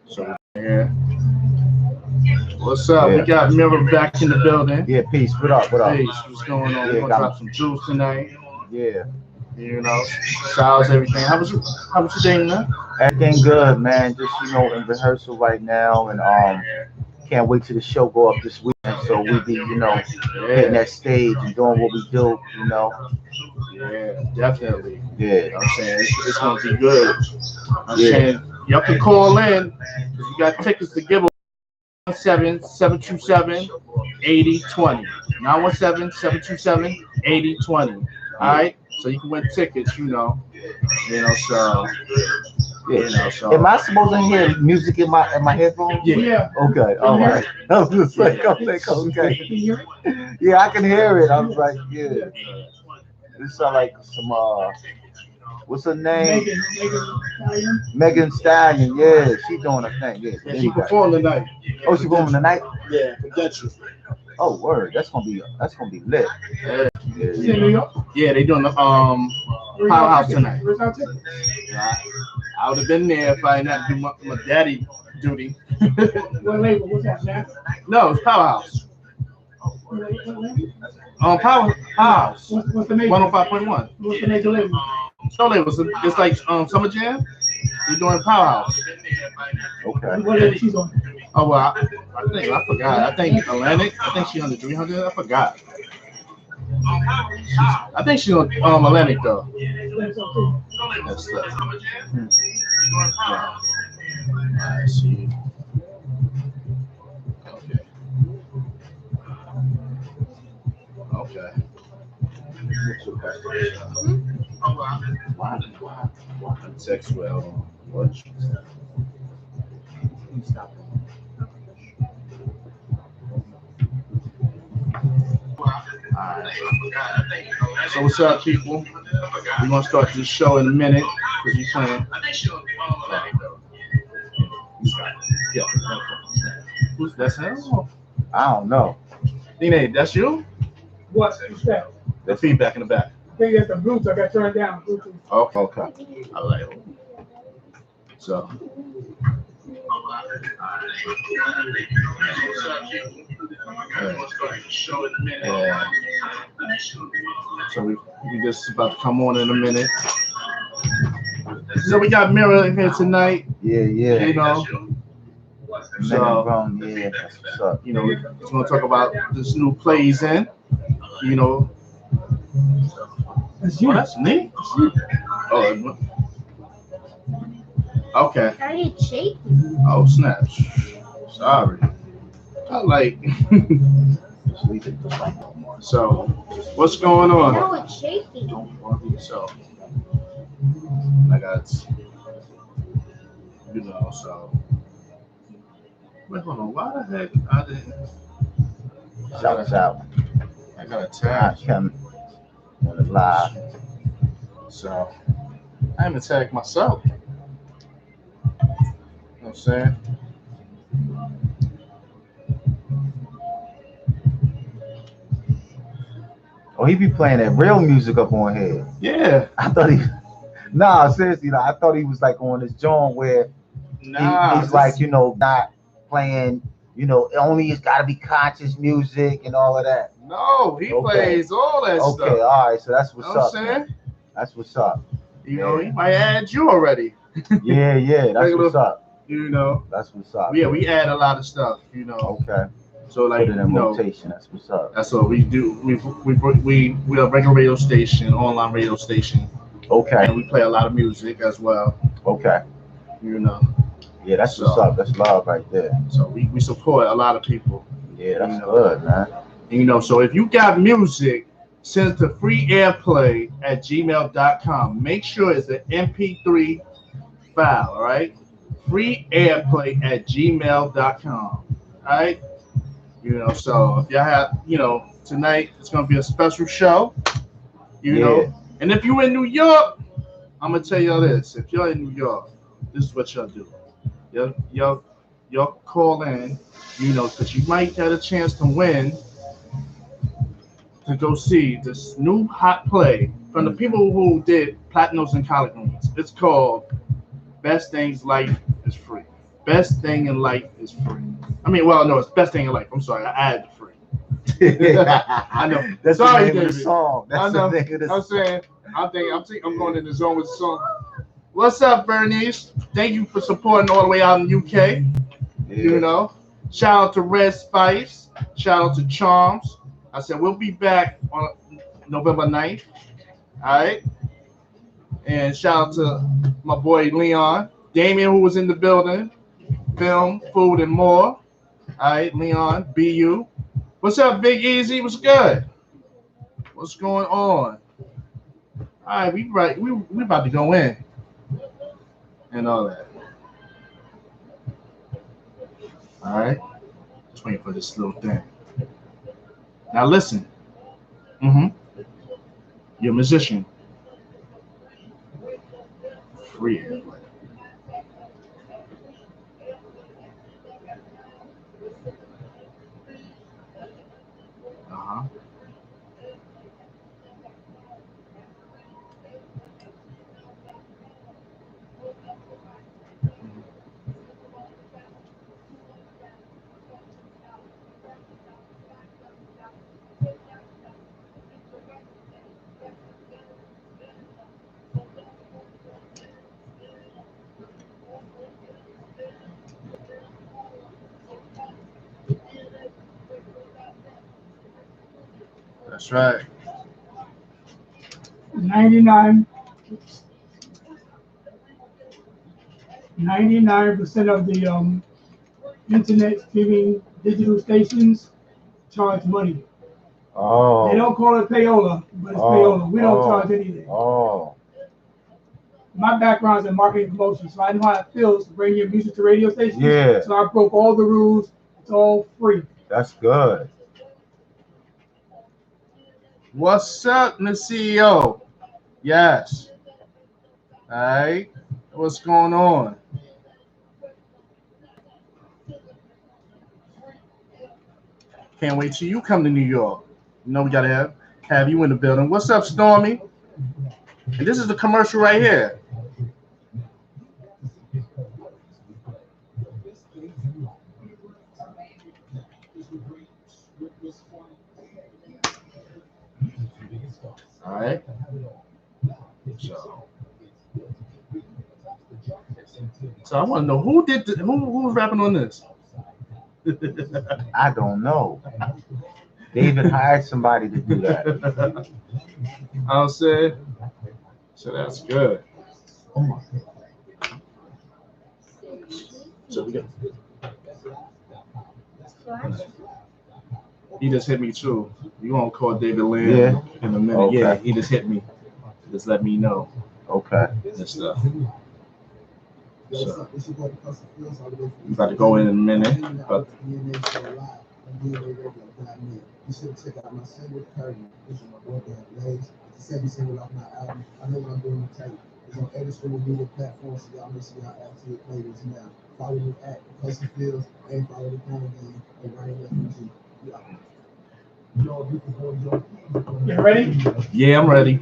So yeah. What's up? Yeah. We got Mirror back in the building. Yeah, peace. What up? What up? Peace. What's going on? Yeah, we're gonna drop some juice tonight. Yeah. You know, styles, everything. How was your day, man? Everything good, man. Just in rehearsal right now, and can't wait till the show go up this weekend. So we be, hitting that stage and doing what we do, Yeah, definitely. Yeah. You know what I'm saying? It's gonna be good. I'm saying y'all can call in. You got tickets to give away. 917-727-8020. 917-727-8020. All right, so you can win tickets. So Am I supposed to hear music in my headphones? Yeah. Okay. All right. I was just like, okay. Yeah, I can hear it. I was like, yeah. This sound like some what's her name? Megan Stallion. Yeah, she doing her thing. Yeah, she performed tonight. Oh, she performing tonight? Yeah, forget you. Oh, word. That's gonna be lit. Yeah, they doing the Powerhouse tonight. I would have been there if I didn't have to do my daddy duty. What label? What's that, Jack? No, it's Powerhouse. Powerhouse. What's the name? 105.1. What's the name of the label? No labels. It's like Summer Jam. You're doing Powerhouse. Okay. What label she's on? Oh well, I forgot. I think Atlantic. I think she's on the 300. I forgot. I think she's on Atlantic though. That's stuff. I see. Okay. Why? Sex well. What? Alright. So what's up, people? We're gonna start this show in a minute because we playing. Yeah. Who's that's him? I don't know. DNA, that's you? What's that? The feedback in the back. I think that's the Bluetooth. I got turned down. Bluetooth. Okay. I like it. So. Yeah. So we just about to come on in a minute. So we got Mirror in here tonight. Yeah. So, yeah, that's what's up. We're gonna talk about this new plays in. That's you. Oh, that's me. Oh. Okay. Started shaking. Oh, snap. Sorry. I like. So, what's going on? No, it's shaking. So, I got, so. Wait, hold on. Why the heck I didn't? Shout out. I got a tag. On the live. So, I haven't tagged myself. You know what I'm saying? Oh, he be playing that real music up on here. Yeah. I thought seriously, I thought he was like on this joint where he's like, not playing, only it's got to be conscious music and all of that. No, he plays all that stuff. Okay, all right, so that's what's up. Saying? That's what's up. He might add you already. Yeah, that's what's up. That's what's up. Yeah, we add a lot of stuff, Okay. So like, put it in rotation. That's what's up. That's what we do. We are a regular radio station, online radio station. Okay. And we play a lot of music as well. Okay. Yeah, that's what's up. That's love right there. So we support a lot of people. Yeah, that's good, man. And, so if you got music, send it to freeairplay@gmail.com. Make sure it's an MP3 file, all right? freeairplay@gmail.com. All right? So if y'all have, tonight it's gonna be a special show. And if you're in New York, I'm gonna tell y'all this. If you're in New York, this is what y'all do. Y'all call in, because you might get a chance to win to go see this new hot play from the people who did Platinums and Collard Greens. It's called Best Things Life is Free. Best Thing in Life is Free. I mean, well, no, it's Best Thing in Life. I'm sorry, I added free. I know. That's Sorry, the name of David. the song. That's I know. the name of the I'm saying, I'm going in the zone with the song. What's up, Bernice? Thank you for supporting all the way out in the UK. You know, shout out to Red Spice. Shout out to Charms. I said we'll be back on November 9th. All right. And shout out to my boy Leon, Damien, who was in the building. Film, food, and more. All right, Leon, BU. What's up, Big Easy? What's good? What's going on? All right, we about to go in and all that. All right, just waiting for this little thing. Now listen. You're a musician. Free it. That's right. 99% of the internet streaming digital stations charge money. Oh. They don't call it payola, but it's payola. We don't charge anything. Oh. My background's in marketing and promotion, so I know how it feels to bring your music to radio stations. Yeah. So I broke all the rules. It's all free. That's good. What's up, Miss CEO? Yes. All right. What's going on? Can't wait till you come to New York. You know we gotta have you in the building. What's up, Stormy? And this is the commercial right here. All right. So I want to know who was rapping on this. I don't know. David hired somebody to do that. I'll say. So that's good. Oh my God. So we got. He just hit me too. You gonna call David Lamb in a minute? Okay. Yeah, he just hit me. Just let me know. Okay. And stuff. So, we about to go in a minute, but. You should check out my single Curtain. This is my boy Blaze. It's the second single off my album. I know what I'm doing to tape. It's on every single media platform, so y'all make sure y'all add to your playlist now. Follow me at Custom Fields and follow the phone game and write it FMG. You ready? Yeah, I'm ready.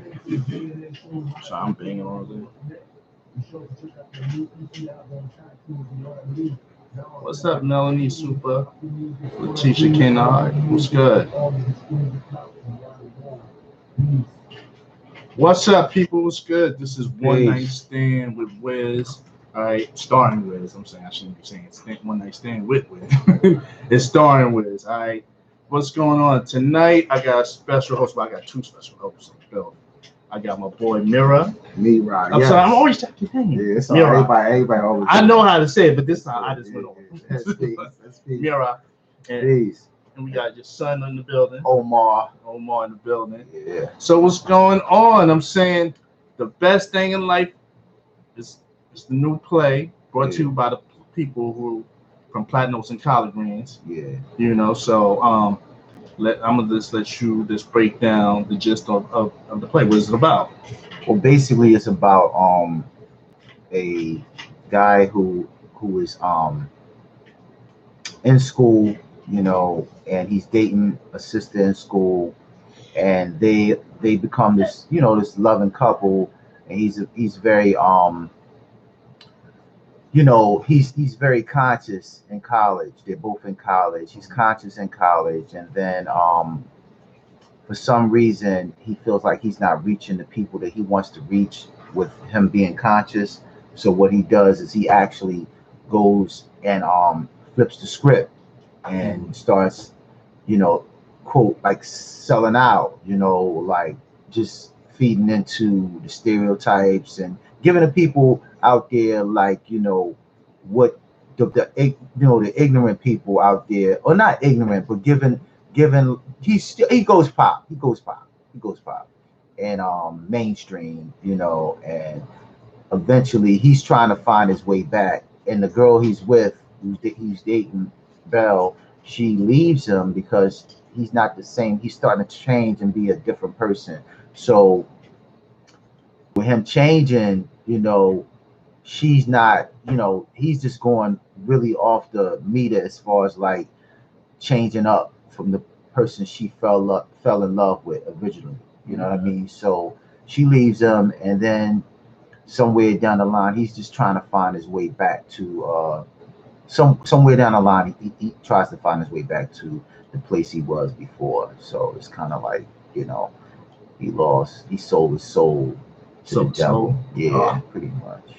So I'm banging all day. What's up, Melanie Super? Letitia Kennard. What's good? What's up, people? What's good? This is One Night Stand with Wizz. All right, starring Wizz. I'm saying I shouldn't be saying One Night Stand with Wizz. It's starring Wizz. All right. What's going on tonight? I got a special host, but I got two special hosts in the building. I got my boy Mira. Mira. I'm sorry, I'm always checking name. Yeah, it's Mira. Everybody always. I know how to say it, but this time I just went on. That's Mira. And we got your son in the building. Omar in the building. Yeah. So what's going on? I'm saying the best thing in life is the new play brought to you by the people who from Platinums and Collard Greens. Yeah. You know, so I'm gonna just let you just break down the gist of the play. What is it about? Well, basically, it's about a guy who is in school, you know, and he's dating a sister in school, and they become this, this loving couple, and he's very he's very conscious in college. They're both in college. He's conscious in college, and then for some reason he feels like he's not reaching the people that he wants to reach with him being conscious. So what he does is he actually goes and flips the script and starts, quote, like selling out, like just feeding into the stereotypes and giving the people out there, like, what the ignorant people out there, or not ignorant, but giving he goes pop, and mainstream, and eventually he's trying to find his way back, and the girl he's with, he's dating, Belle, she leaves him because he's not the same. He's starting to change and be a different person. So with him changing, she's not, he's just going really off the meter as far as like changing up from the person she fell in love with originally. You know what I mean? So she leaves him, and then somewhere down the line, he's just trying to find his way back to somewhere down the line, he tries to find his way back to the place he was before. So it's kind of like, he sold his soul to the devil. Yeah, pretty much.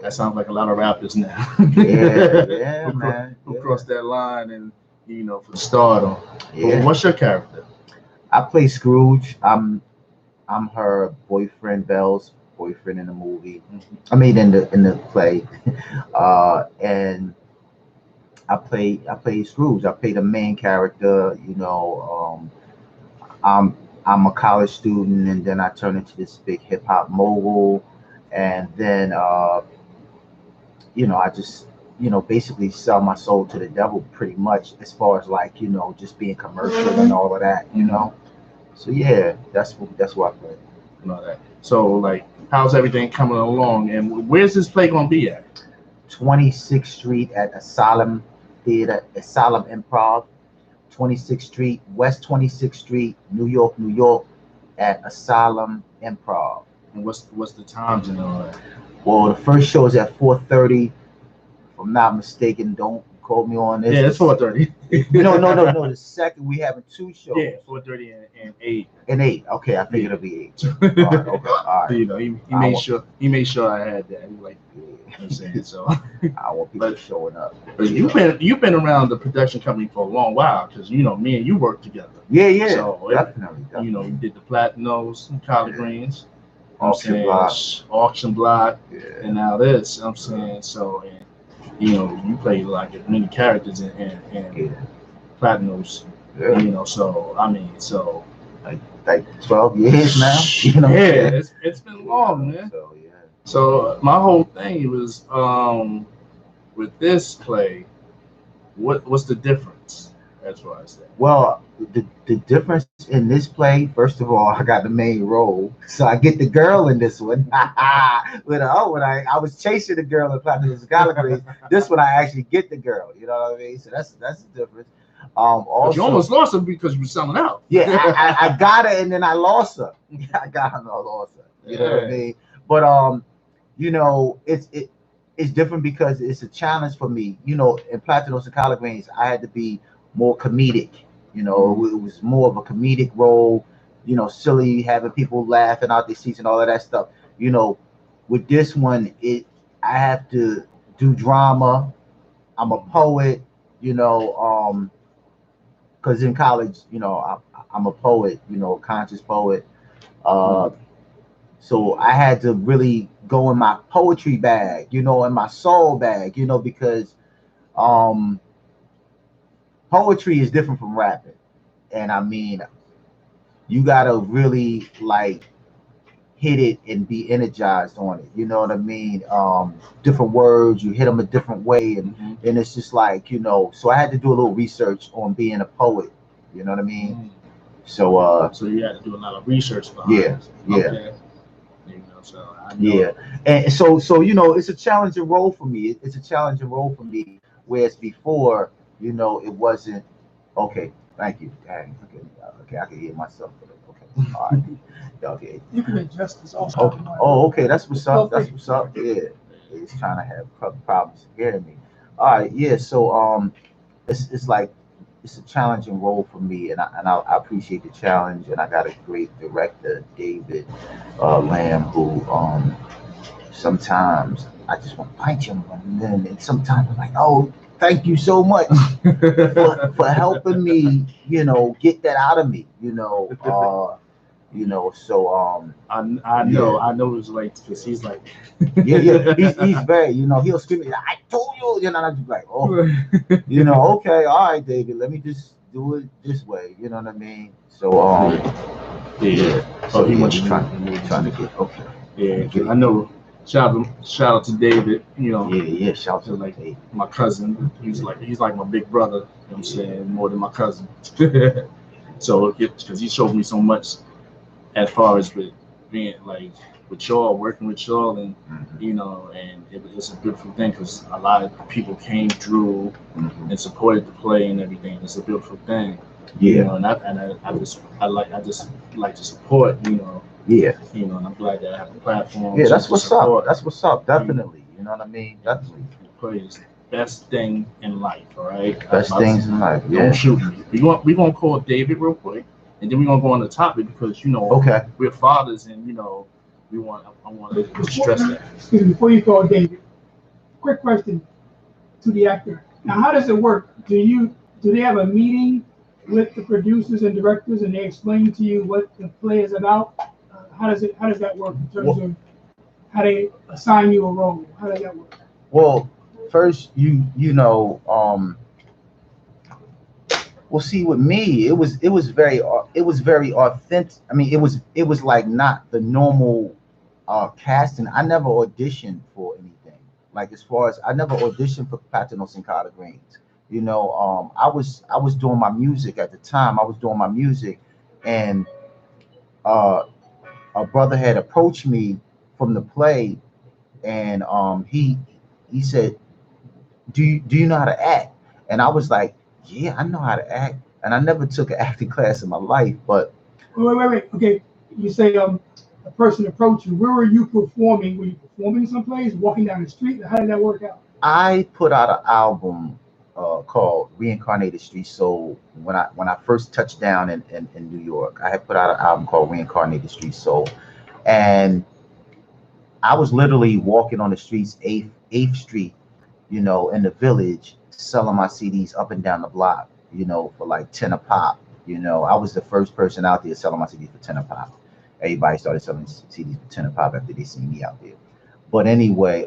That sounds like a lot of rappers now. Yeah, man. Who crossed that line and for the stardom. Yeah. What's your character? I play Scrooge. I'm her boyfriend, Belle's boyfriend in the movie. I mean, in the play, and I play Scrooge. I play the main character. I'm a college student, and then I turn into this big hip hop mogul, and then I just basically sell my soul to the devil pretty much, as far as like just being commercial and all of that. So yeah, that's what I play. That. So like, how's everything coming along, and where's this play gonna be at? 26th Street at Asylum Theater, Asylum Improv. 26th Street, West 26th Street, New York, at Asylum Improv. And what's the times and all that? Well, the first show is at 4:30. If I'm not mistaken, don't quote me on this. Yeah, it's 4:30. No. The second, we having two shows. Yeah, 4:30 and 8. And 8. Okay, I think it'll be 8. All right, okay, all right. He made sure I had that. He like, I'm saying, so I want people showing up. But you've been around the production company for a long while, because me and you worked together. Yeah. So definitely. You did the Platinos, Collard Greens, Auction Block, yeah. And now this. I'm saying, so, and you play like many characters in Platinos. Yeah. So I mean, so like 12 years now. Yeah, it's been long, man. So yeah. So my whole thing was with this play, what's the difference as far as that? Well, the difference in this play, first of all, I got the main role, so I get the girl in this one. When I was chasing the girl in Platinum Collard, this one I actually get the girl. You know what I mean? So that's the difference. Also, you almost lost her because you were selling out. Yeah, I got her and then I lost her. I got her and I lost her. You know what I mean? But it's different because it's a challenge for me. In Platinos and Collard Greens, I had to be more comedic. It was more of a comedic role. Silly, having people laughing out their seats and all of that stuff. With this one, I have to do drama. I'm a poet. Because in college, I'm a poet. A conscious poet. So I had to really go in my poetry bag, in my soul bag, because poetry is different from rapping. And I mean, you gotta really like hit it and be energized on it. You know what I mean? Different words, you hit them a different way, and it's just like, so I had to do a little research on being a poet. You know what I mean? So you had to do a lot of research behind it. Okay. So I know. Yeah, and so it's a challenging role for me. It's a challenging role for me, whereas before, it wasn't. Okay, thank you. Dang, okay, Okay, I can hear myself. Okay, all right. Okay. You can adjust this also. Okay, that's what's up. That's what's up. Yeah, he's trying to have problems hearing me. All right, yeah. So it's like it's a challenging role for me, and I appreciate the challenge, and I got a great director, David Lamb, who sometimes I just want to punch him, and sometimes I'm like, oh, thank you so much for helping me, get that out of me, So I know, I know it's like, because he's like, yeah, he's very, he'll scream, I told you, and I'm just like, oh, okay, all right, David, let me just do it this way, you know what I mean? So yeah. So he yeah, wants trying to get okay. Yeah, I know. Shout out to David. Yeah, shout out to like David. my cousin. He's like my big brother. You know what I'm saying? More than my cousin. So because he showed me so much as far as with being like with y'all, working with y'all, and and it's a beautiful thing because a lot of people came through and supported the play and everything. It's a beautiful thing. Yeah. And I just like to support. Yeah. And I'm glad that I have a platform. Yeah, that's what's up. That's what's up. Definitely. You know what I mean? Definitely. Play is the best thing in life. All right. Best things in life. Yeah. Don't shoot me. We're gonna call David real quick, and then we're gonna go on the topic because okay, we're fathers, and I want to stress that. Excuse me, before you call David, quick question to the actor. Now, how does it work? Do they have a meeting with the producers and directors, and they explain to you what the play is about? How does that work in terms of how they assign you a role? How does that work? Well, first well, see, with me, it was very authentic. I mean, it was like not the normal casting. I never auditioned for anything. Like as far as I never auditioned for Platinos and Collard Greens. I was doing my music at the time. I was doing my music, and a brother had approached me from the play, and he said, do you know how to act? And I was like, yeah, I know how to act. And I never took an acting class in my life, but wait. Okay, you say a person approached you. Where were you performing? Were you performing someplace, walking down the street? How did that work out? I put out an album called Reincarnated Street Soul when I first touched down in New York. I had put out an album called Reincarnated Street Soul, and I was literally walking on the streets, 8th Street, in the village, selling my CDs up and down the block, for like 10 a pop. I was the first person out there selling my CDs for 10 a pop. Everybody started selling CDs for 10 a pop after they seen me out there. But anyway,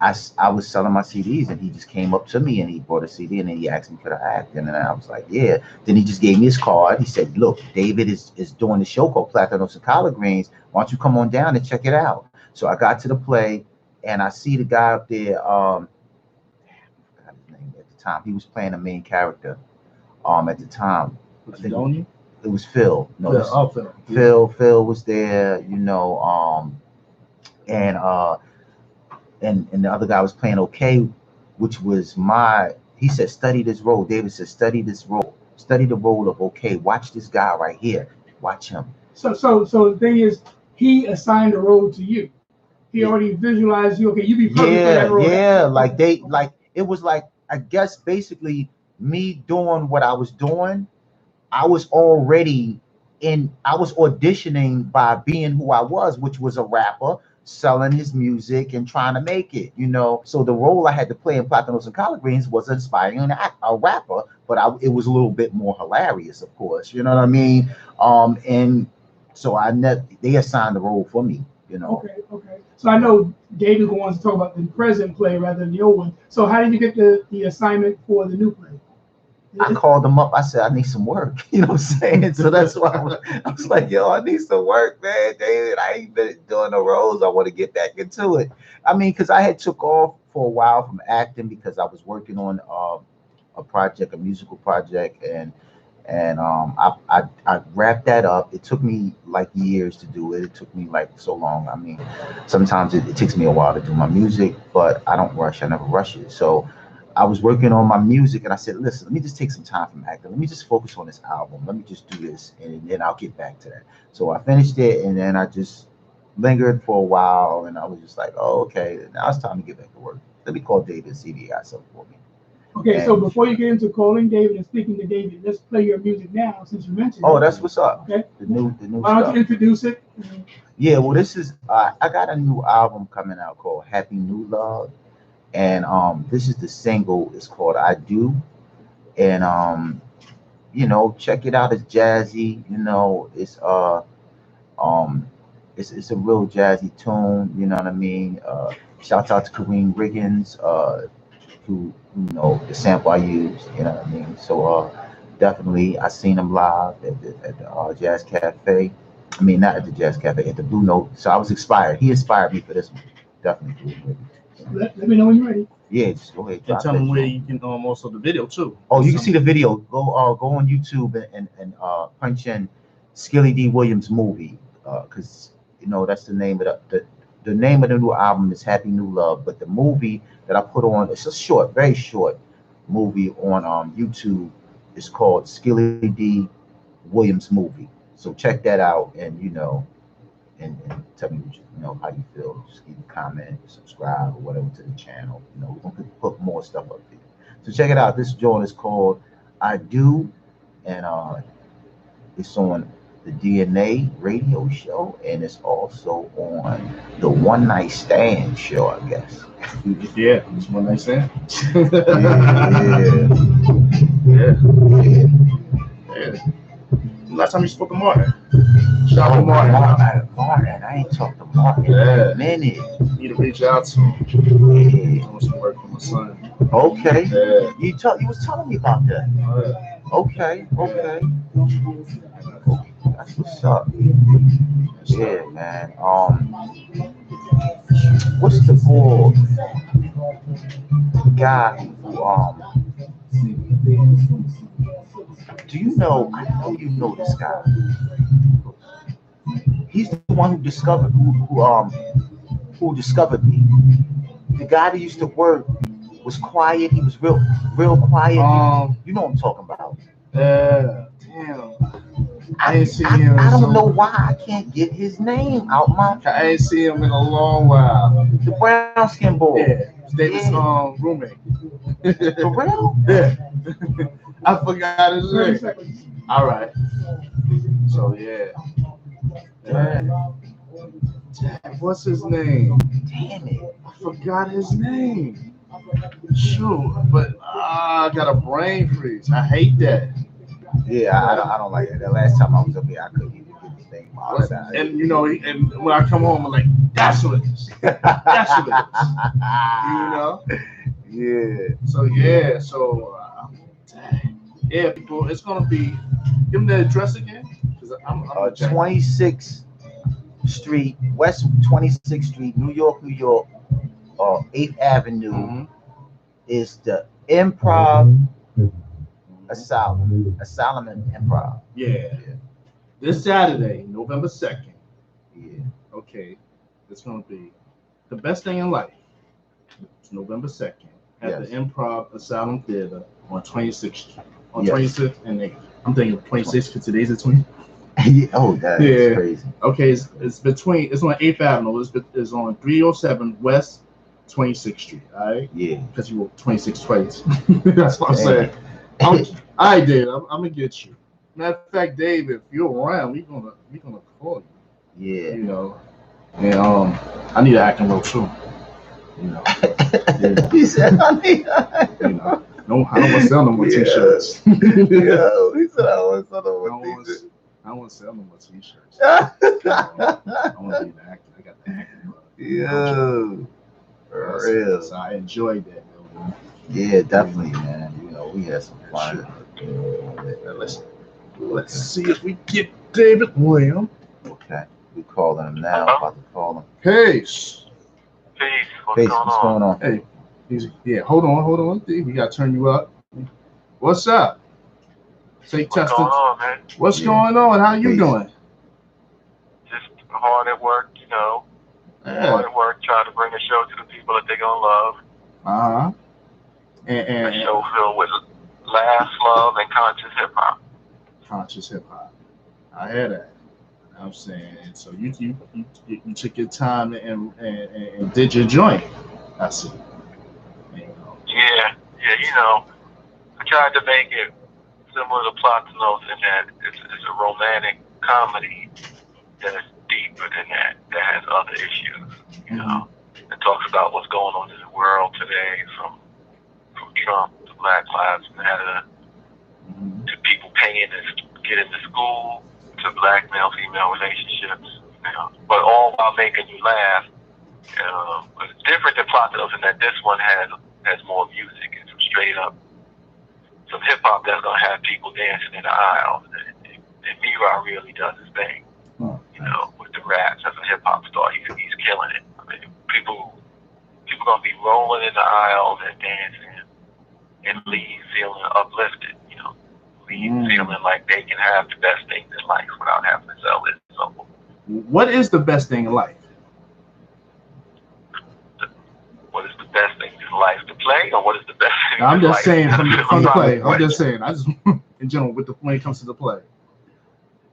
I was selling my CDs, and he just came up to me and he bought a CD, and then he asked me could I act, and then I was like, yeah. Then he just gave me his card. He said, look, David is doing the show called Platinos and Collard Greens. Why don't you come on down and check it out? So I got to the play, and I see the guy up there. I forgot his name at the time. He was playing the main character. At the time, Was it on you? It was Phil. No, Phil. Phil was there. And the other guy was playing okay, which was he said, study this role. David said, study this role. Study the role of okay. Watch this guy right here. Watch him. So the thing is, he assigned a role to you. He already visualized you. Okay, you be perfect for that role. Yeah, it was like, I guess basically me doing what I was doing. I was auditioning by being who I was, which was a rapper, selling his music and trying to make it, So the role I had to play in Platinos and Collard Greens was inspiring a rapper, but it was a little bit more hilarious, of course. You know what I mean? And so they assigned the role for me. Okay. So I know David wants to talk about the present play rather than the old one. So how did you get the assignment for the new play? I called him up. I said, I need some work. You know what I'm saying? So that's why I was like, yo, I need some work, man. David, I ain't been doing the roles. I want to get back into it. I mean, because I had took off for a while from acting because I was working on a musical project, and I wrapped that up. It took me like years to do it. It took me like so long. I mean, sometimes it takes me a while to do my music, but I don't rush. I never rush it. So I was working on my music, and I said, listen, let me just take some time from acting. Let me just focus on this album. Let me just do this, and then I'll get back to that. So I finished it, and then I just lingered for a while, and I was just like, oh, okay, now it's time to get back to work. Let me call David and see if he got something for me. Okay, so before you get into calling David and speaking to David, let's play your music now since you mentioned it. Oh, that's what's up. Okay. The new Why don't stuff. you introduce it? Yeah, well, this is I got a new album coming out called Happy New Love, and this is the single. It's called I Do, and check it out. It's jazzy. Um, it's a real jazzy tune. You know what I mean? Shout out to Kareem Riggins, who the sample I used. You know what I mean? So definitely, I seen him live at the Jazz Cafe. I mean, not at the Jazz Cafe, at the Blue Note. So I was inspired. He inspired me for this one. Definitely. Let me know when you're ready. Yeah, just go ahead. And tell them where you can also the video too. Oh, you can see the video. Go on YouTube and punch in Skilly D Williams movie, because that's the name of the name of the new album is Happy New Love, but the movie that I put on, it's a short, very short movie on YouTube. It's called Skilly D Williams movie. So check that out, and and tell me how you feel. Just leave a comment, subscribe, or whatever to the channel. We're gonna put more stuff up there. So check it out. This joint is called I Do, and it's on the DNA radio show, and it's also on the One Night Stand show, I guess. Yeah, it's One Night Stand. Yeah. Last time you spoke to Martin. Shout out to Martin. Martin, I ain't talked to Martin in a minute. Need to reach out to him. Yeah. Doing some work for my son. Okay. Yeah. You was telling me about that. Okay. That's what's up. Yeah, man. What's the boy? The guy who do you know? I know you know this guy. He's the one who discovered who discovered me. The guy that used to work was quiet. He was real quiet. You know what I'm talking about. Damn. I ain't seen him. I don't know why I can't get his name out my. I ain't seen him in a long while. The brown skin boy. Yeah. David's roommate. For real? Yeah. I forgot his name. All right. So yeah. What's his name? Damn it. I forgot his name. Shoot, but I got a brain freeze. I hate that. Yeah, I don't like it. The last time I was up here, I couldn't even get the thing out. And and when I come home, I'm like, that's what it is. That's what it is. Yeah. So yeah, people, it's gonna be. Give them the address again. I'm 26th Street, West 26th Street, New York, 8th Avenue is the Improv Asylum and Improv. Yeah. This Saturday, November 2nd. Yeah. Okay. It's going to be the best thing in life. It's November 2nd at the Improv Asylum Theater on 26th Street. On 26th and 8th. I'm thinking 26th because today's the 20th. Oh, that is crazy. Okay, it's on 8th Avenue. It's on 307 West 26th Street. All right. Yeah. Because you were 26 twice. That's what I'm saying. All right, Dave. I'm gonna get you. Matter of fact, Dave, if you're around, we gonna call you. Yeah. And I need an acting role too. He said, I need. No, I don't want to sell no more t-shirts. He said, I want to sell no more t-shirts. I don't want to sell no more t-shirts. I want to be an actor. I got the acting. Yo, for real. So I enjoyed that. Yeah, definitely, man. We had some fun. Let's see if we get David William. Okay, we calling him now. About to call him. Peace. What's going on? Hey. Yeah, hold on. We gotta turn you up. What's up? Say What's going on, man? What's going on? How you doing? Just hard at work, Hard at work, trying to bring a show to the people that they're gonna love. And a show filled with laughs, love, and conscious hip hop. Conscious hip hop. I hear that. I'm saying, so you took your time and did your joint. I see. You know. Yeah, you know, I tried to make it similar to Platonos in that it's a romantic comedy that's deeper than that has other issues. You know, it talks about what's going on in the world today, from Trump to Black Lives Matter to people paying to get into school to black male-female relationships. You know, but all while making you laugh. It's different than Platonos in that this one has more music and some hip hop that's gonna have people dancing in the aisles. And Mira really does his thing. You know, with the raps as a hip hop star, he's killing it. I mean, people gonna be rolling in the aisles and dancing and leave feeling uplifted. You know, leave feeling like they can have the best things in life without having to sell it to someone. What is the best thing in life? What is the best thing in life to play, or what is the best thing? I'm in just life? saying from the play. I'm just saying. I just in general when it comes to the play,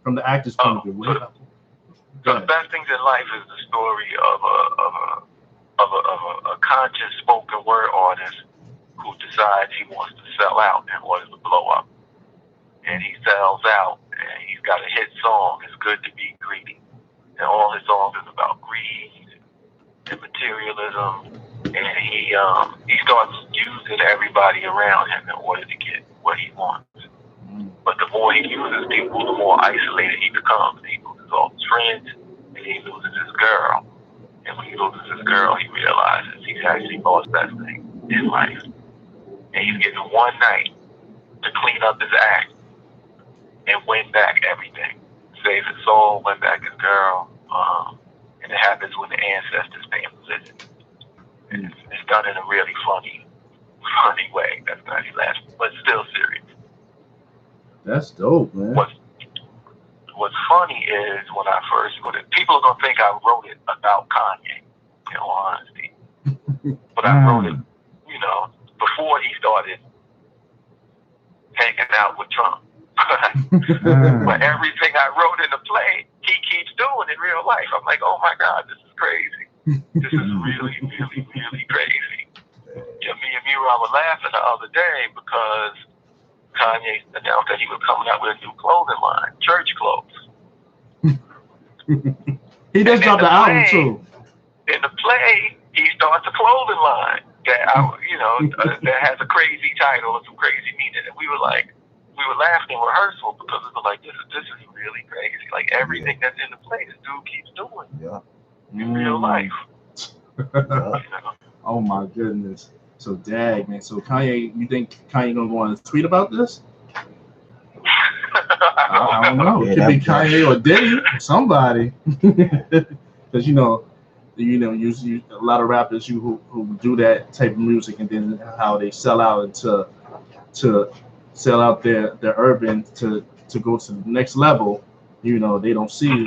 from the actor's point of view. So the best things in life is the story of a conscious spoken word artist who decides he wants to sell out in order to blow up, and he sells out, and he's got a hit song. It's good to be greedy, and all his songs is about greed and materialism. And he starts using everybody around him in order to get what he wants. But the more he uses people, the more isolated he becomes. He loses all his friends, and he loses his girl. And when he loses his girl, he realizes he's actually lost that thing in life. And he's given one night to clean up his act and win back everything. Save his soul, win back his girl. And it happens when the ancestors pay him a visit. It's done in a really funny way. That's not any last, but still serious. That's dope, man. What's funny is when I first wrote it, people are gonna think I wrote it about Kanye, in all honesty. But I wrote it, you know, before he started hanging out with Trump. But everything I wrote in the play, he keeps doing in real life. I'm like, oh my God, this is crazy. This is really, really, really crazy. You know, me and Mira were laughing the other day because Kanye announced that he was coming out with a new clothing line, church clothes. He just dropped the album too. In the play, he starts a clothing line that that has a crazy title and some crazy meaning. And we were laughing in rehearsal because we were like, this is really crazy. Like everything that's in the play, this dude keeps doing. Yeah. In real life. Oh my goodness. So dag, man. So Kanye, you think Kanye gonna go on a tweet about this? I don't know. It could be Kanye or Diddy, somebody. Because usually a lot of rappers who do that type of music, and then how they sell out to sell out their urban to go to the next level. You know, they don't see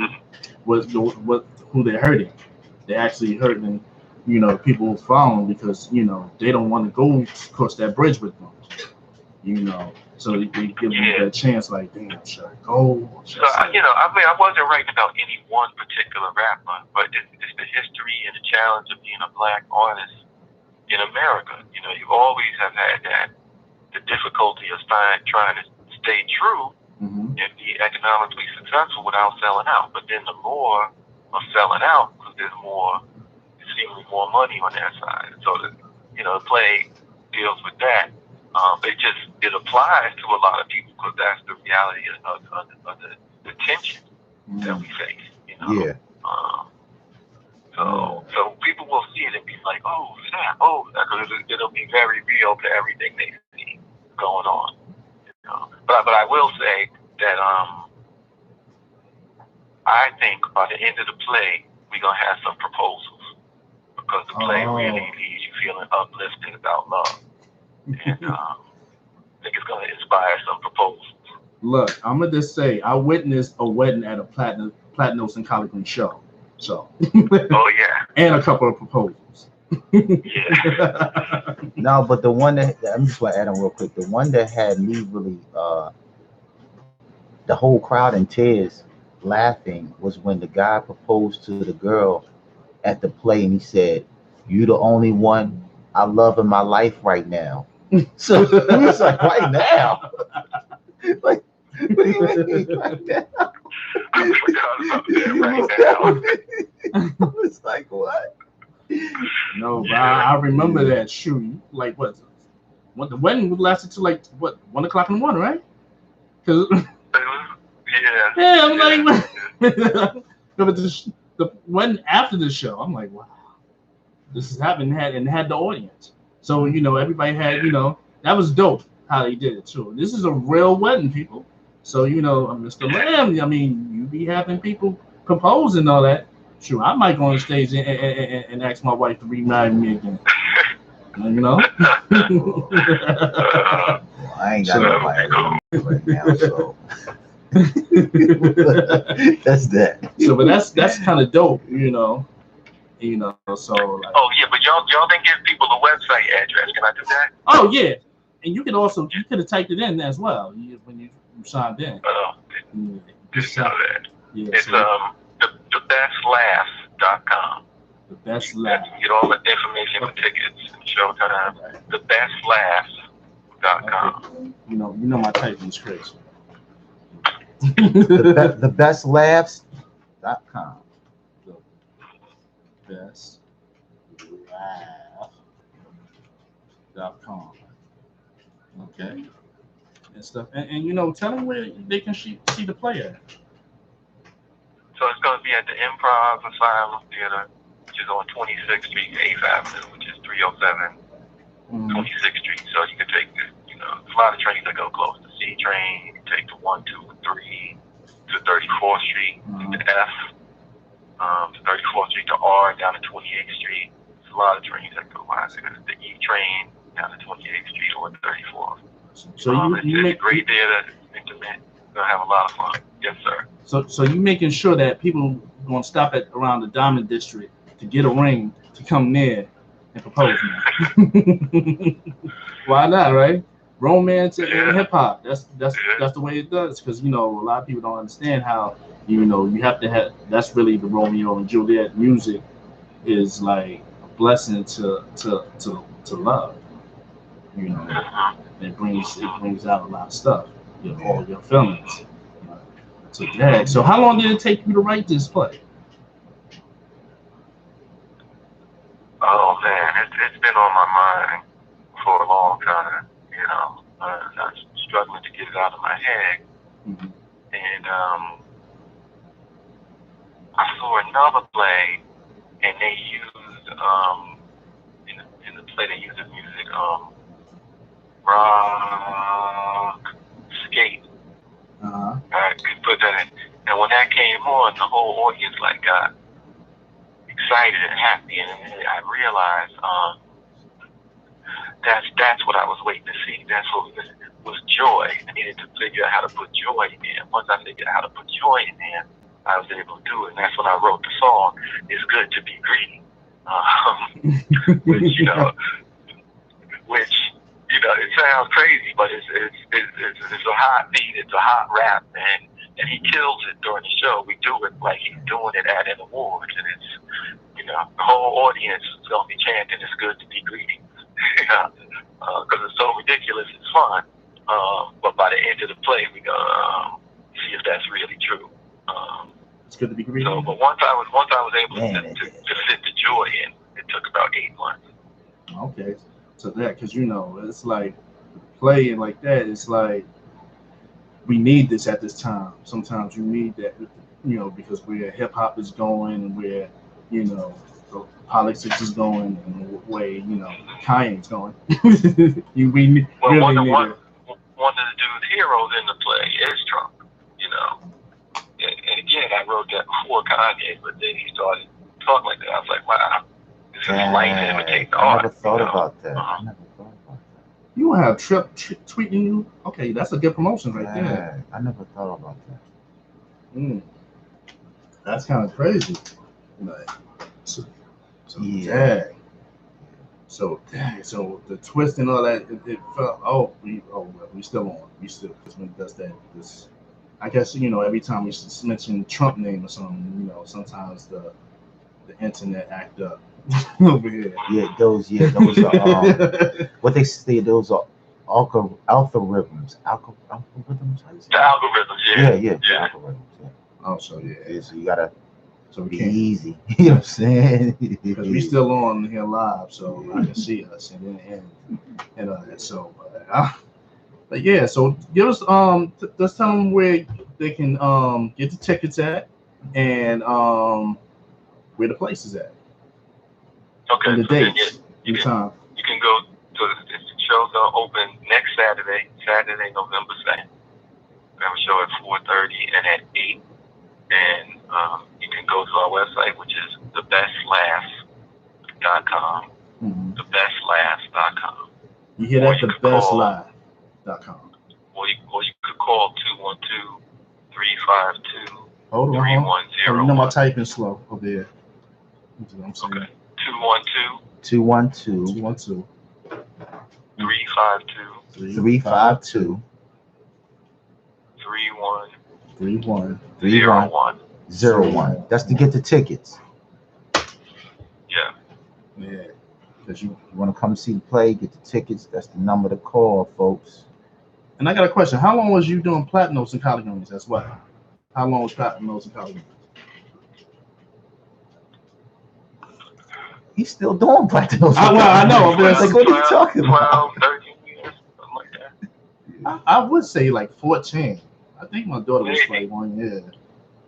who they're hurting. They're actually hurting, people who follow them because they don't want to go across that bridge with them. So they give them that chance, like, damn, should I go? I wasn't writing about any one particular rapper, but it's the history and the challenge of being a black artist in America. You always have had that, the difficulty of trying to stay true and be economically successful without selling out. But then the more of selling out, because there's seemingly more money on their side. So the play deals with that. It applies to a lot of people because that's the reality of the tension that we face. Yeah. So people will see it and be like, oh snap, because it'll be very real to everything they see going on. But I will say that I think by the end of the play we're gonna have some proposals because the play really leaves you feeling uplifted about love, and I think it's gonna inspire some proposals. Look, I'm gonna just say I witnessed a wedding at a Platinos and Collard Green show. So. Oh yeah. And a couple of proposals. Yeah. No, but the one that I'm just gonna add on real quick. The one that had me really, the whole crowd in tears, laughing, was when the guy proposed to the girl at the play, and he said, "You the only one I love in my life right now." So it was like, right now, like, what do you mean right now? I forgot about that You right was now. I was like, what? No, but I remember that shoot. Like what the wedding lasted till like what 1 o'clock in the morning, right? Because Yeah. yeah, I'm like, no, but the wedding after the show, I'm like, wow, this is happening. Had the audience, so everybody had that was dope how they did it too. This is a real wedding, people. So Mr. Lamb, I mean, you be having people propose and all that. Sure, I might go on stage and ask my wife to remarry me again. I ain't got nobody right now, so that's that. So, but that's kind of dope, So like, oh yeah, but y'all didn't give people a website address. Can I do that? Oh yeah, and you could have typed it in as well when you signed in. Just know that. Yeah, it's thebestlaughs.com. The best laugh. You get all the information for tickets and showtime. Right. Thebestlaughs.com. Okay. You know my typing is crazy. The bestlaughs.com. The bestlaughs.com. Okay. And stuff. And tell them where they can see the play at. So it's going to be at the Improv Asylum Theater, which is on 26th Street, 8th Avenue, which is 307 26th Street. So you can take there's a lot of trains that go close. The C train, you can take the 1, 2, 3 to 34th Street, to F, to 34th Street, to R, down to 28th Street. There's a lot of trains that go by. So the E train down to 28th Street or 34th. So you it's make a great theater, intimate. You're going to have a lot of fun. Yes, sir. So you making sure that people going to stop at around the Diamond District to get a ring to come near and propose now. Why not, right? Romance and hip hop. That's the way it does. Because a lot of people don't understand how you have to have. That's really the Romeo and Juliet music is like a blessing to love. It brings out a lot of stuff. All your feelings. So how long did it take you to write this play? Oh man, it's been on my mind for a long time. I'm struggling to get it out of my head. Mm-hmm. And I saw another play, and they used in the play they used the music rock skate. I could put that in, and when that came on, the whole audience got excited and happy, and I realized that's what I was waiting to see. That's what was joy. I needed to figure out how to put joy in there. Once I figured out how to put joy in there, I was able to do it, and that's when I wrote the song. It's good to be greedy, which it sounds crazy, but it's a hot beat. It's a hot rap, and he kills it during the show. We do it like he's doing it at an awards, and it's the whole audience is gonna be chanting, "It's good to be greedy," because it's so ridiculous. It's fun, but by the end of the play, we gonna see if that's really true. It's good to be greedy. So, but once I was able to fit the joy in, it took about 8 months. Okay, so because it's like playing like that. It's like we need this at this time. Sometimes you need that, because where hip hop is going and where the politics is going and the way Kanye's going. One of the dude's heroes in the play is Trump. And again, I wrote that before Kanye, but then he started talking like that. I was like, wow, this is light to imitate the art. I never thought about that. You don't have Trip tweeting you? Okay, that's a good promotion right there. I never thought about that. That's kind of crazy. So yeah. So the twist and all that, it felt. We still on. We still because when it does that, this. I guess every time we mention Trump name or something, sometimes the internet act up over here. Yeah, those are what they say. Those are algorithms. Algorithms. How you say The algorithms, yeah. Algorithms. Yeah. Oh, so yeah. So you gotta we be can't, easy. You know what I'm saying? Because we still on here live, so I can see us and that. So, but yeah. So give us let's tell them where they can get the tickets at and where the place is at. Okay. And the dates. You can go to the shows are open next Saturday, November 2nd. We have a show at 4:30 and at 8. And you can go to our website, which is thebestlaughs.com. Mm-hmm. Thebestlaughs.com. You hear that? Thebestlaughs.com. Or you could call 212-352-3101. Hold on. You know my typing slow over there. That's what I'm saying. Okay. 212 352 3101. That's to get the tickets. Yeah. Because you want to come see the play, get the tickets. That's the number to call, folks. And I got a question. How long was you doing Platinum Notes and Collard Greens? That's what. How long was Platinum Notes and Collard Greens? He's still doing Platinum Notes. I know. Like, what are you talking 12, about? 13 years, something like that. I would say like 14. I think my daughter was like 1 year.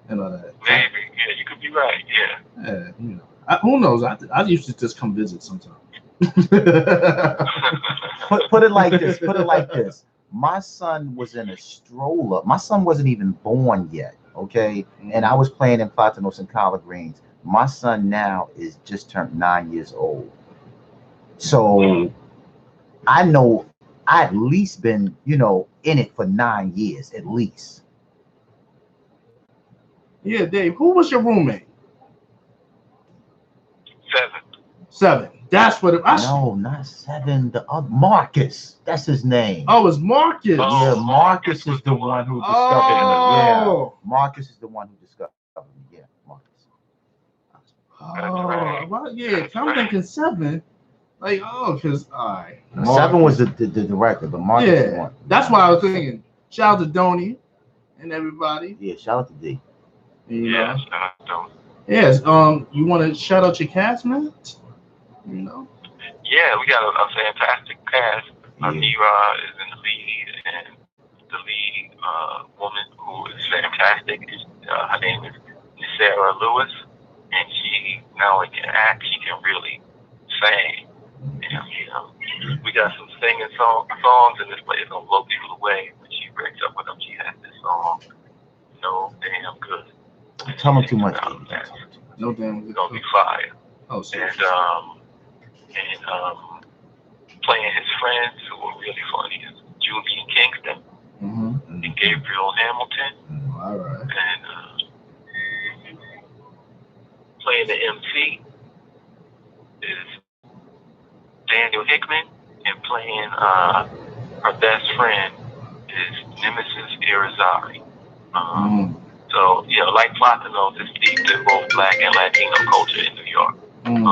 And all that. Maybe. Yeah, you could be right. Yeah. Yeah, who knows? I used to just come visit sometimes. Put it like this. My son was in a stroller. My son wasn't even born yet, okay? And I was playing in Platinum Notes and Collard Greens. My son now is just turned 9 years old. So I know I at least been, in it for 9 years, at least. Yeah, Dave, who was your roommate? 7. That's what it was. No, not 7. The other Marcus. That's his name. Oh, it's Marcus. Yeah, Marcus is the one who discovered me. Yeah, Marcus is the one who discovered me. Yeah, Marcus. Well, yeah. I'm thinking 7. Like, because all right. 7 was the director, but Marcus is the one. That's why I was thinking. Shout out to Donnie and everybody. Yeah, shout out to D. Yeah, shout out to Donnie. Yes. You want to shout out your castmates? Yeah, we got a fantastic cast. Amira is in the lead, and the lead woman who is fantastic. Her name is Sarah Lewis, and she not only can act, she can really sing. And we got some singing songs in this play. It's gonna blow people away when she breaks up with them. She has this song, "No Damn Good." Tell me too much. No damn good. It's gonna be fire. Oh, so. And playing his friends who are really funny is Julian Kingston and Gabriel Hamilton. All right. And playing the MC is Daniel Hickman, and playing her best friend is Nemesis Irizarry. So, like Platinum Notes, it's steeped in both Black and Latino culture in New York. In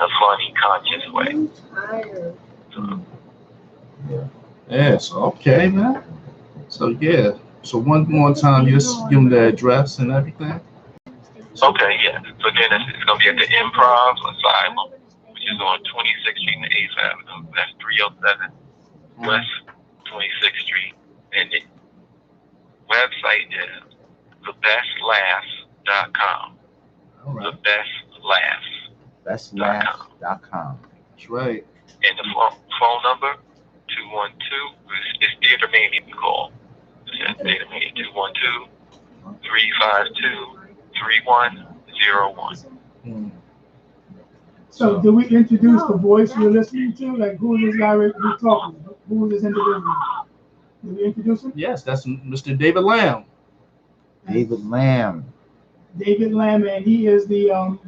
a funny, conscious way. Yeah, so okay, man. So yeah. So one more time, you just give them the address and everything. Okay, yeah. So again, it's gonna be at the Improv Asylum, which is on 26th Street and 8th Avenue. That's 307 West 26th Street. And the website is thebestlaughs.com. All right. Bestlaughs.com. That's right. And the phone number, 212, it's Theater Mania we call. It's Theater Mania, 212-352-3101. So do we introduce the voice you're listening to? Like, who is this guy we're talking? Who is this individual? Do we introduce him? Yes, that's Mr. David Lamb. David Lamb. David Lamb, and he is the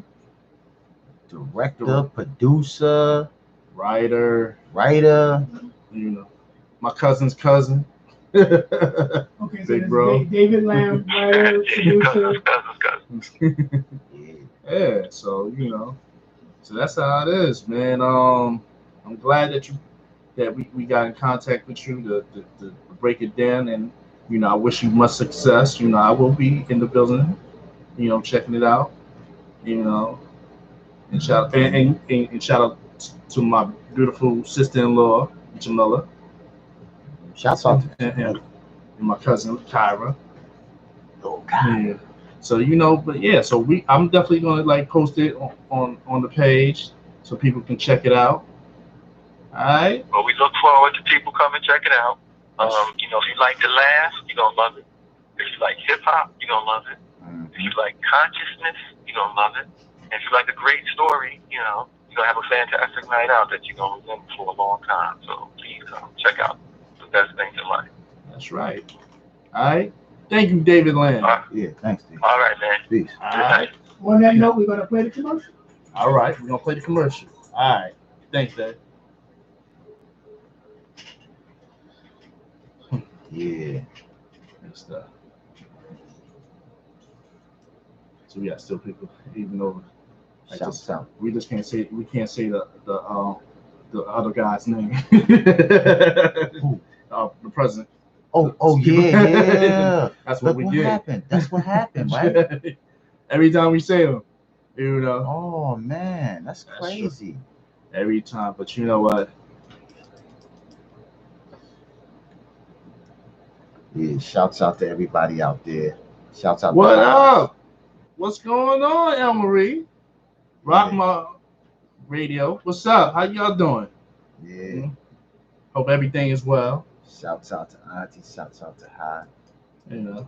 Director, producer, writer. You know, my cousin's cousin. Okay, so Big bro. David Lamb, writer, producer. Yeah, so you know, so that's how it is, man. I'm glad that we got in contact with you to break it down, and you know, I wish you much success. You know, I will be in the building, you know, checking it out. You know, and shout out to my beautiful sister-in-law, Jamila. Shouts out and my cousin Kyra. Yeah. So you know, but yeah, so I'm definitely gonna like post it on the page so people can check it out. Alright. Well, we look forward to people coming check it out. You know, if you like to laugh, you're gonna love it. If you like hip hop, you're gonna love it. If you like consciousness, you're gonna love it. And if you like a great story, you know, you're gonna have a fantastic night out that you're gonna remember for a long time. So please come check out the best things in life. That's right. Alright. Thank you, David Lamb. Yeah, thanks, Dave. All right, man. Peace. All right. On that note, we're gonna play the commercial. All right, we're gonna play the commercial. All right. Thanks, Dave. Yeah. Good stuff. So we got still people, even though we just can't say the other guy's name. Who? The president. Oh yeah. That's what we did. Happened. That's what happened, right? Every time we say them, you know. Oh man, that's crazy. True. Every time, but you know what? Yeah, shouts out to everybody out there. Shouts out. What up? What's going on, El Marie? Rock my radio. What's up? How y'all doing? Yeah. Hope everything is well. Shouts out to Auntie. Shouts out to Hi. You know.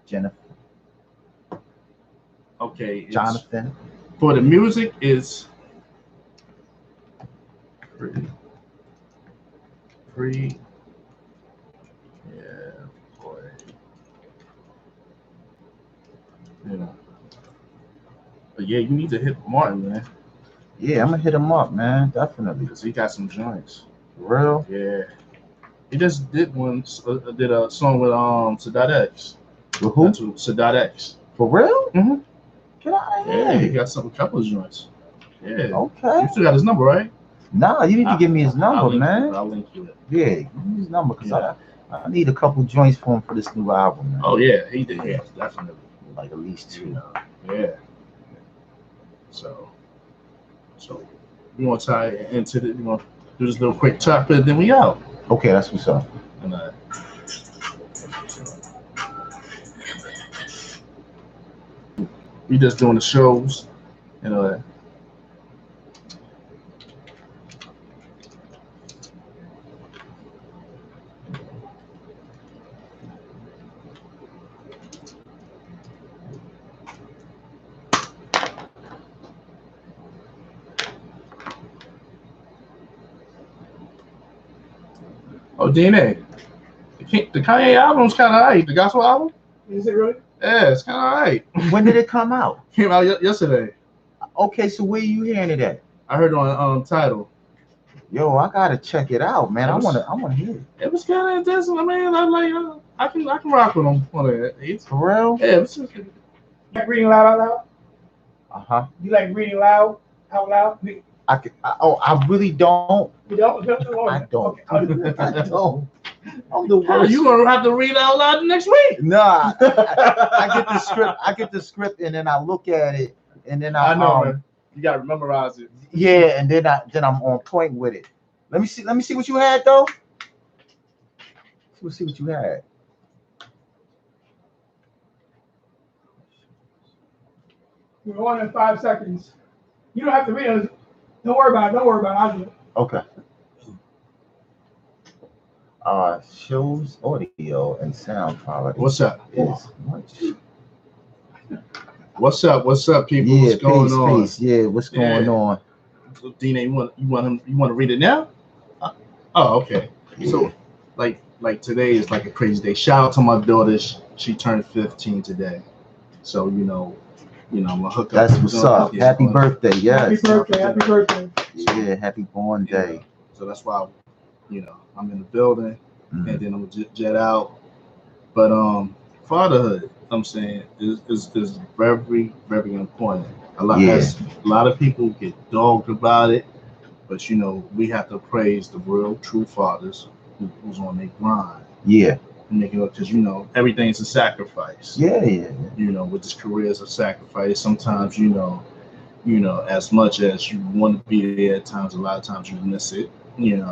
Jennifer. Okay. Jonathan. For the music is free. Yeah, boy. You know. But yeah, you need to hit Martin, man. Yeah, I'm gonna hit him up, man. Definitely. Because he got some joints. For real? Yeah. He just did did a song with Sadat X. With who? Sadat X. For real? Mm-hmm. Get out of here. Yeah, he got a couple of joints. Yeah. Okay. You still got his number, right? Nah, you need to give me his number, man. I'll link you it. Yeah, give me his number because I need a couple joints for him for this new album, man. Oh yeah, he did. Yeah, definitely. Like at least 2. Yeah. So we want to tie into the. We want to do this little quick top, and then we out. Okay, that's what's up. And we just doing the shows, you know. Oh, DNA. The Kanye album's kind of alright. The gospel album? Is it really? Yeah, it's kind of alright. When did it come out? Came out yesterday. Okay, so where you hearing it at? I heard it on Tidal. Yo, I gotta check it out, man. I wanna hear it. It was kind of intense. I mean, I can rock with him on it. It's for real. Yeah, it's you like reading loud out loud? You like reading loud out loud? I really don't. You don't? I don't. Okay. I don't. I'm the worst. You gonna have to read out loud next week? Nah, I get the script. I get the script, and then I look at it, and then I know, man. You gotta memorize it. Yeah, and then I'm on point with it. Let me see what you had though. Let's see what you had. We're on in 5 seconds. You don't have to read it. Don't worry about it. I'll do it. Okay. Shows audio and sound quality. What's up? Is much. What's up, people? Yeah, what's going on? Peace. Yeah, what's going on? DNA, you want to read it now? Oh, okay. Yeah. So, like today is like a crazy day. Shout out to my daughter. She turned 15 today. So I'm gonna hook up. That's what's up. Happy birthday, yes. Happy birthday. Yeah, happy born day. So that's why, I'm in the building, Mhm. and then I'm gonna jet out. But fatherhood, I'm saying, is very, very important. A lot of people get dogged about it, but we have to praise the real, true fathers who's on their grind. Yeah. And making up, because everything's a sacrifice. Yeah. With this career is a sacrifice. Sometimes as much as you want to be there, at times a lot of times you miss it. And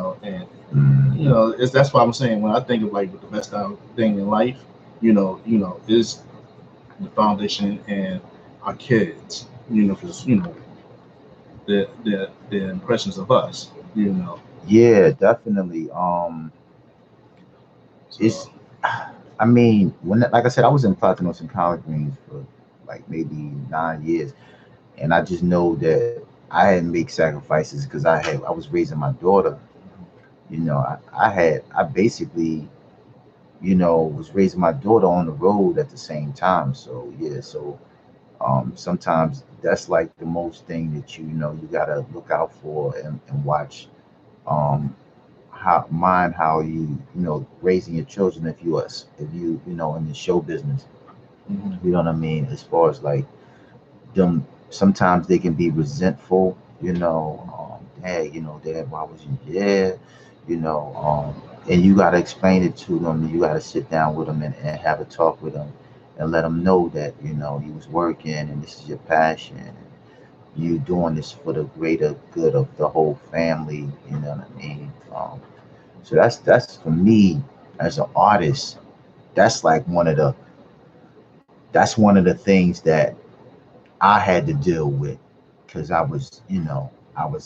that's why I'm saying, when I think of like the best thing in life, is the foundation and our kids. Because the impressions of us. Yeah, definitely. It's, I mean, when like I said, I was in Platinos and collard greens for like maybe 9 years, and I just know that I had to make sacrifices because I was raising my daughter. I basically was raising my daughter on the road at the same time. So yeah, so sometimes that's like the most thing that you gotta look out for and watch. Um, how raising your children if you in the show business. You know what I mean? As far as like them, sometimes they can be resentful. Hey, Dad, why was you there? And you got to explain it to them. You got to sit down with them and have a talk with them and let them know that you was working and this is your passion. And you doing this for the greater good of the whole family. You know what I mean? So that's for me as an artist. That's like one of the things that I had to deal with because I was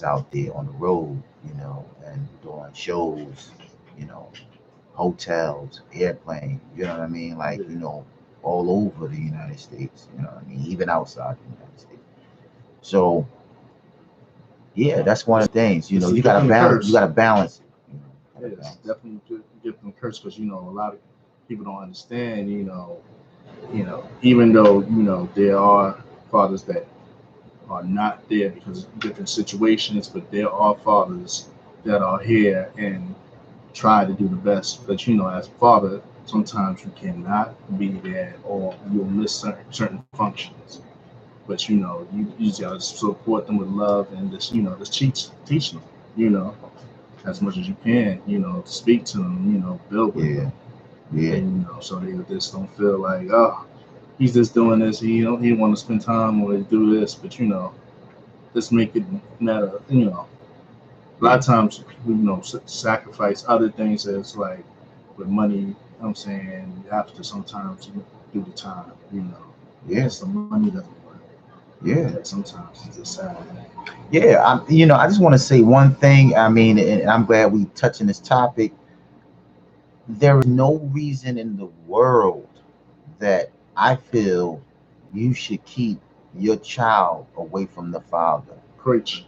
out there on the road, and doing shows, you know, hotels, airplane, you know what I mean? Like, all over the United States, you know what I mean? Even outside the United States. So yeah, that's one of the things, you gotta balance, it. It's definitely give them curse, because a lot of people don't understand. Even though there are fathers that are not there because of different situations, but there are fathers that are here and try to do the best. But as a father, sometimes you cannot be there, or you'll miss certain functions. But you just gotta support them with love, and just teach them. You know, as much as you can. To speak to them. Build with them. Yeah. And so they just don't feel like, oh, he's just doing this. He want to spend time or do this, but just make it matter. A lot of times people sacrifice other things, as like with money. I'm saying you have to sometimes do the time. Yeah. It's the money doesn't work. Yeah. Sometimes it's just sad. Yeah, I just want to say one thing. I mean, and I'm glad we touching this topic. There is no reason in the world that I feel you should keep your child away from the father. Preach.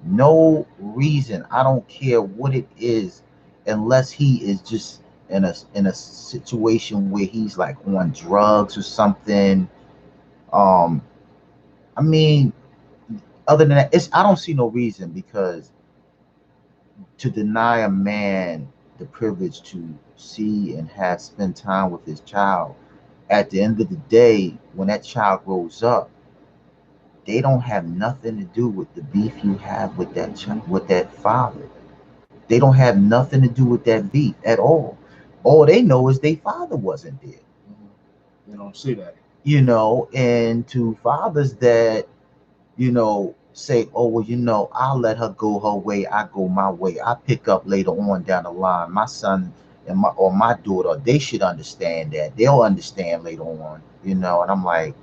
No reason. I don't care what it is, unless he is just in a situation where he's like on drugs or something. Um, I mean, other than that, I don't see no reason, because to deny a man the privilege to see and have spend time with his child, at the end of the day, when that child grows up, they don't have nothing to do with the beef you have with that child, with that father. They don't have nothing to do with that beef at all. All they know is their father wasn't there. You don't see that. And to fathers that say, oh, well, I'll let her go her way, I go my way, I pick up later on down the line. My son or my daughter, they should understand that. They'll understand later on, and I'm like,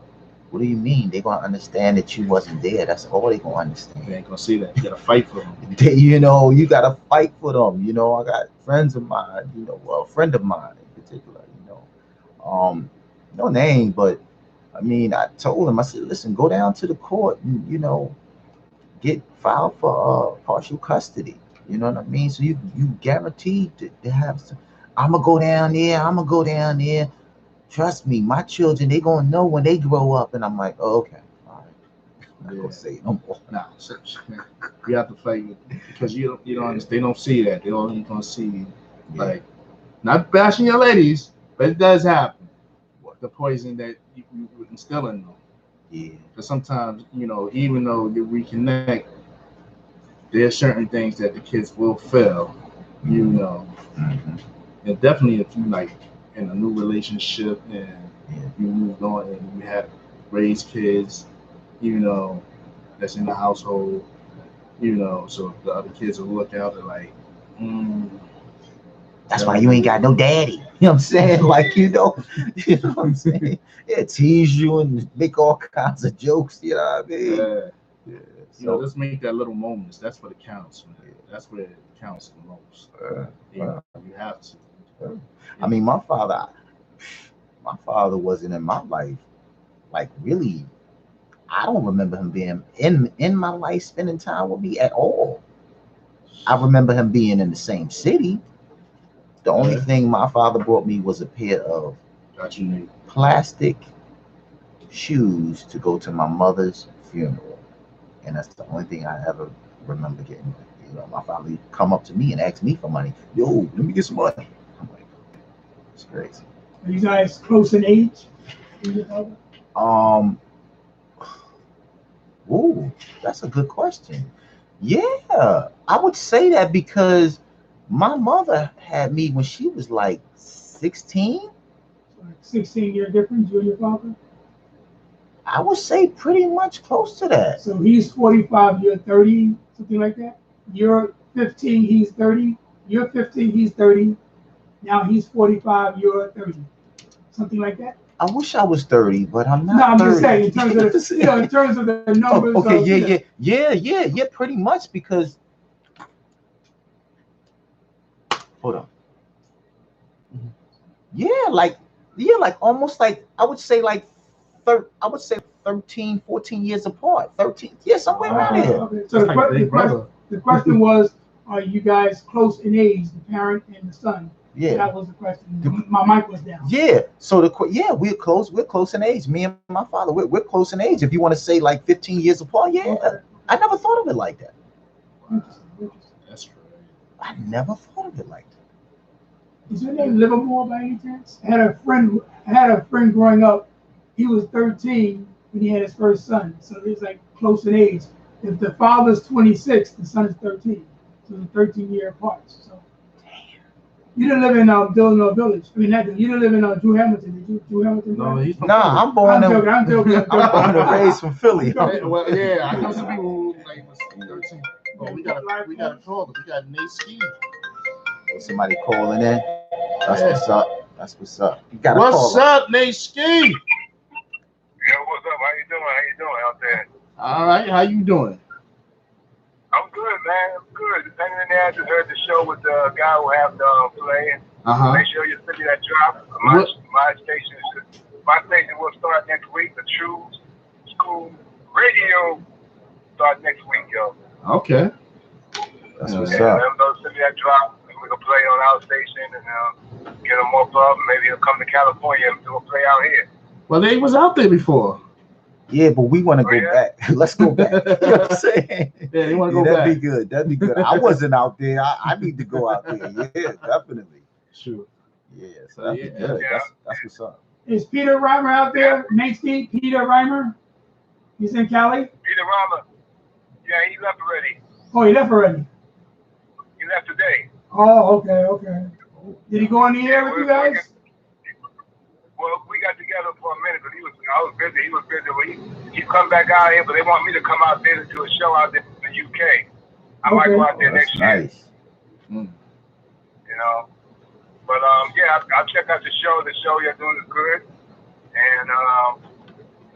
what do you mean? They're gonna understand that you wasn't there. That's all they gonna understand. They ain't gonna see that. You gotta fight for them. You gotta fight for them. I got friends of mine, well, a friend of mine in particular, no name, but I mean, I told him, I said, listen, go down to the court and, get filed for partial custody. You know what I mean? So you guaranteed to have some. I'm gonna go down there. I'm gonna go down there. Trust me, my children, they gonna know when they grow up. And I'm like, oh, okay, all I'm not gonna say no more. Nah, you have to fight because you don't understand. They don't see that. They only gonna see like not bashing your ladies, but it does happen. The poison that you instill in them. Yeah. Because sometimes even though you reconnect, there's certain things that the kids will fail. Mm-hmm. And definitely if you like in a new relationship and you moved on and you have raised kids, that's in the household, so the other kids will look out and like, that's why you ain't got no daddy. You know what I'm saying? Like, you know what I'm saying? Yeah, tease you and make all kinds of jokes, you know what I mean? Yeah. So let's make that little moments. That's what it counts, man. That's where it counts the most. You have to. I mean, my father wasn't in my life. Like, really, I don't remember him being in my life, spending time with me at all. I remember him being in the same city. The only thing my father brought me was a pair of plastic shoes to go to my mother's funeral, and that's the only thing I ever remember getting. My father would come up to me and ask me for money. Yo, let me get some money. I'm like, it's crazy. Are you guys close in age? Ooh, that's a good question. Yeah, I would say that because my mother had me when she was like 16. 16-year difference, you and your father? I would say pretty much close to that. So he's 45, you're 30, something like that? You're 15, he's 30. You're 15, he's 30. Now he's 45, you're 30. Something like that? I wish I was 30, but I'm not. No, I'm 30. just saying in terms of the numbers. Okay, yeah, pretty much because. Hold on. Yeah, like almost like I would say like 13, 14 years apart. 13, yeah, somewhere around here. Okay. So the question was, are you guys close in age, the parent and the son? Yeah. That was the question. My mic was down. Yeah. So we're close in age. Me and my father, we're close in age. If you want to say like 15 years apart, yeah. Okay. I never thought of it like that. Interesting. That's right. I never thought of it like that. Is your name Livermore by any chance? I had a friend growing up. He was 13 when he had his first son. So it's like close in age. If the father's 26, the son is 13. So they're 13-year apart. So you didn't live in Dillon Village. I mean, you didn't live in Drew Hamilton. Did you? Drew Hamilton? No, he's from I'm born I'm joking. I'm born and raised from Philly. Well, yeah, I know some people who like was 13. Oh, we got a caller. We got Nate Ski. Somebody calling in. That's what's up. That's what's up. You got what's up, Nate Ski? Yeah, what's up? How you doing out there? All right, how you doing? I'm good, man. I'm good. Hanging in there. I just heard the show with the guy who have the play. Make sure you send me that drop. My station will start next week. The True School Radio start next week, yo. Okay. That's what's up. Let them know, send me that drop. We can play on our station and get him more love. Maybe he'll come to California and do a play out here. Well, they was out there before. Yeah, but we want to go back. Let's go back. You know what I'm saying? Yeah, you want to go back. That'd be good. That'd be good. I wasn't out there. I need to go out there. Yeah, definitely. Sure. Yeah, so that'd be good. Yeah. That's what's up. Is Peter Reimer out there? Nate Ski, Peter Reimer? He's in Cali? Peter Reimer. Yeah, he left already. Oh, he left already? He left today. Oh, okay. Did he go on the air with you guys? Well, we got together for a minute, but I was busy. He was busy. But he come back out here, but they want me to come out there to do a show out there in the UK. I might go out there next year. Nice. You know. But yeah, I'll check out the show. The show you're doing is good. And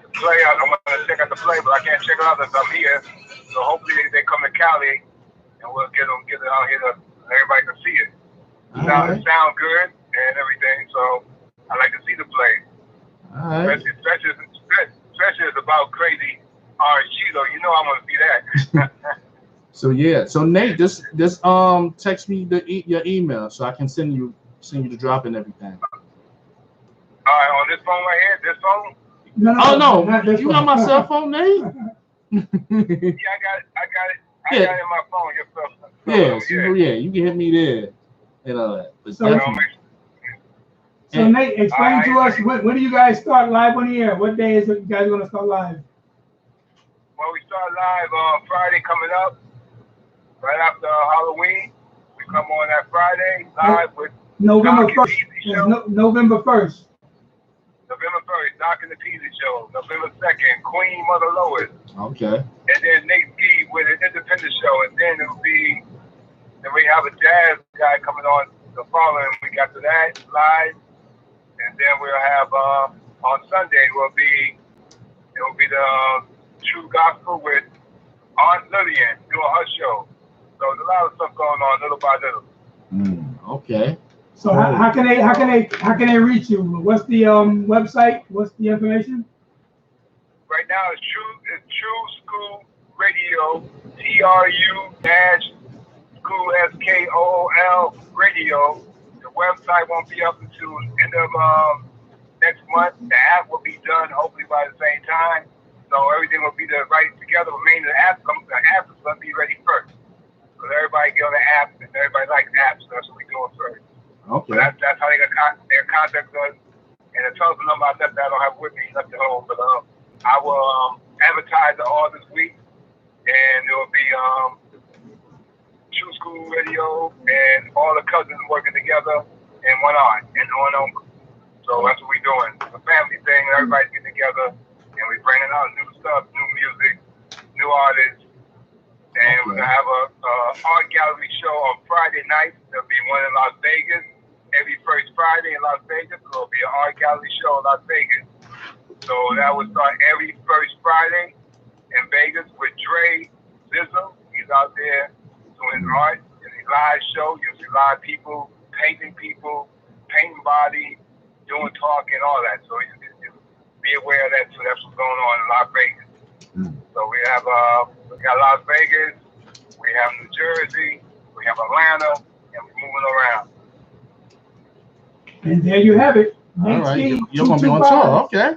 the play, I want to check out the play, but I can't check it out if I'm here. So hopefully they come to Cali and we'll get it out here so everybody can see it. It sound good and everything, so I like to see the play. All right. Especially it's about crazy RSG though. You know I want to see that. So Nate, just text me your email so I can send you the drop and everything. All right, on this phone right here, this phone. No, you got my cell phone, Nate. Yeah, I got it. I got it in my phone. Your stuff. Yeah, you can hit me there and all that. But so Nate, explain to us when do you guys start live on the air? What day is it you guys going to start live? Well, we start live on Friday coming up, right after Halloween. We come on that Friday live with November Doc 1st. November 1st. November 1st, Doc and the Peasy Show. November 2nd, Queen Mother Lois. Okay. And then Nate Ski with an independent show. And then then we have a jazz guy coming on the following week after that, live. And then we'll have, on Sunday, it will be the True Gospel with Aunt Lillian doing her show. So there's a lot of stuff going on little by little. Okay. So how can they reach you? What's the website? What's the information? Right now it's True School Radio, TRU-School SKOOL Radio. The website won't be up until end of next month. The app will be done hopefully by the same time. So everything will be right together. Mainly the app is going to be ready first. Because everybody get on the app and everybody likes apps. So that's what we're doing first. Okay. So that's how they contact us. And the telephone number I don't have with me, left at home. But I will advertise it all this week. And it will be True School Radio and all the cousins working together and one on. So that's what we're doing. It's a family thing. Everybody's getting together. And we're bringing out new stuff, new music, new artists. And we're going to have a art gallery show on Friday night. There'll be one in Las Vegas. Every first Friday in Las Vegas. So it'll be an art gallery show in Las Vegas. So that will start every first Friday in Vegas with Dre Zizzle. He's out there doing art. It's a live show. You'll see live people, painting body, doing talking, all that. So be aware of that too. That's what's going on in Las Vegas. So we got Las Vegas, we have New Jersey, we have Atlanta, and we're moving around. And there you have it. All right, you're gonna be on tour, okay?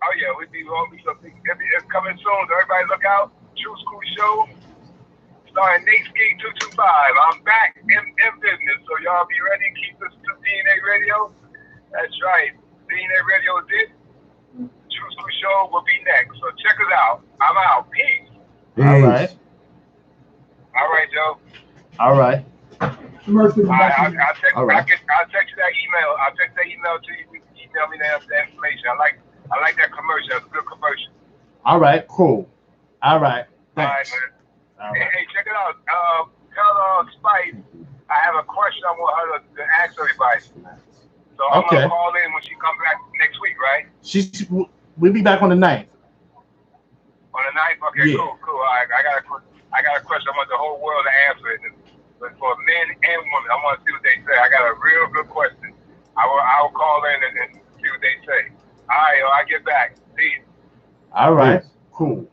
Oh yeah, it's coming soon. So everybody look out. True School Show, starring Nate Ski 225. I'm back in business, so y'all be ready. Keep this to DNA Radio. That's right, DNA Radio is it. True School Show will be next. So check us out. I'm out. Peace. All right. All right, Joe. All right. I'll text you that email. I'll text that email to you. You can email me the information. I like that commercial. It's a good commercial. All right. Cool. All right. Thanks. All right, man. Hey, check it out. Tell Spice I have a question I want her to ask everybody. So I'm gonna call in when she comes back next week, right? We'll be back on the 9th. On the 9th? Okay, yeah. Cool. All right, I got a question. I want the whole world to answer it. But for men and women, I want to see what they say. I got a real good question. I will call in and see what they say. All right, I'll get back. Peace. All right, cool.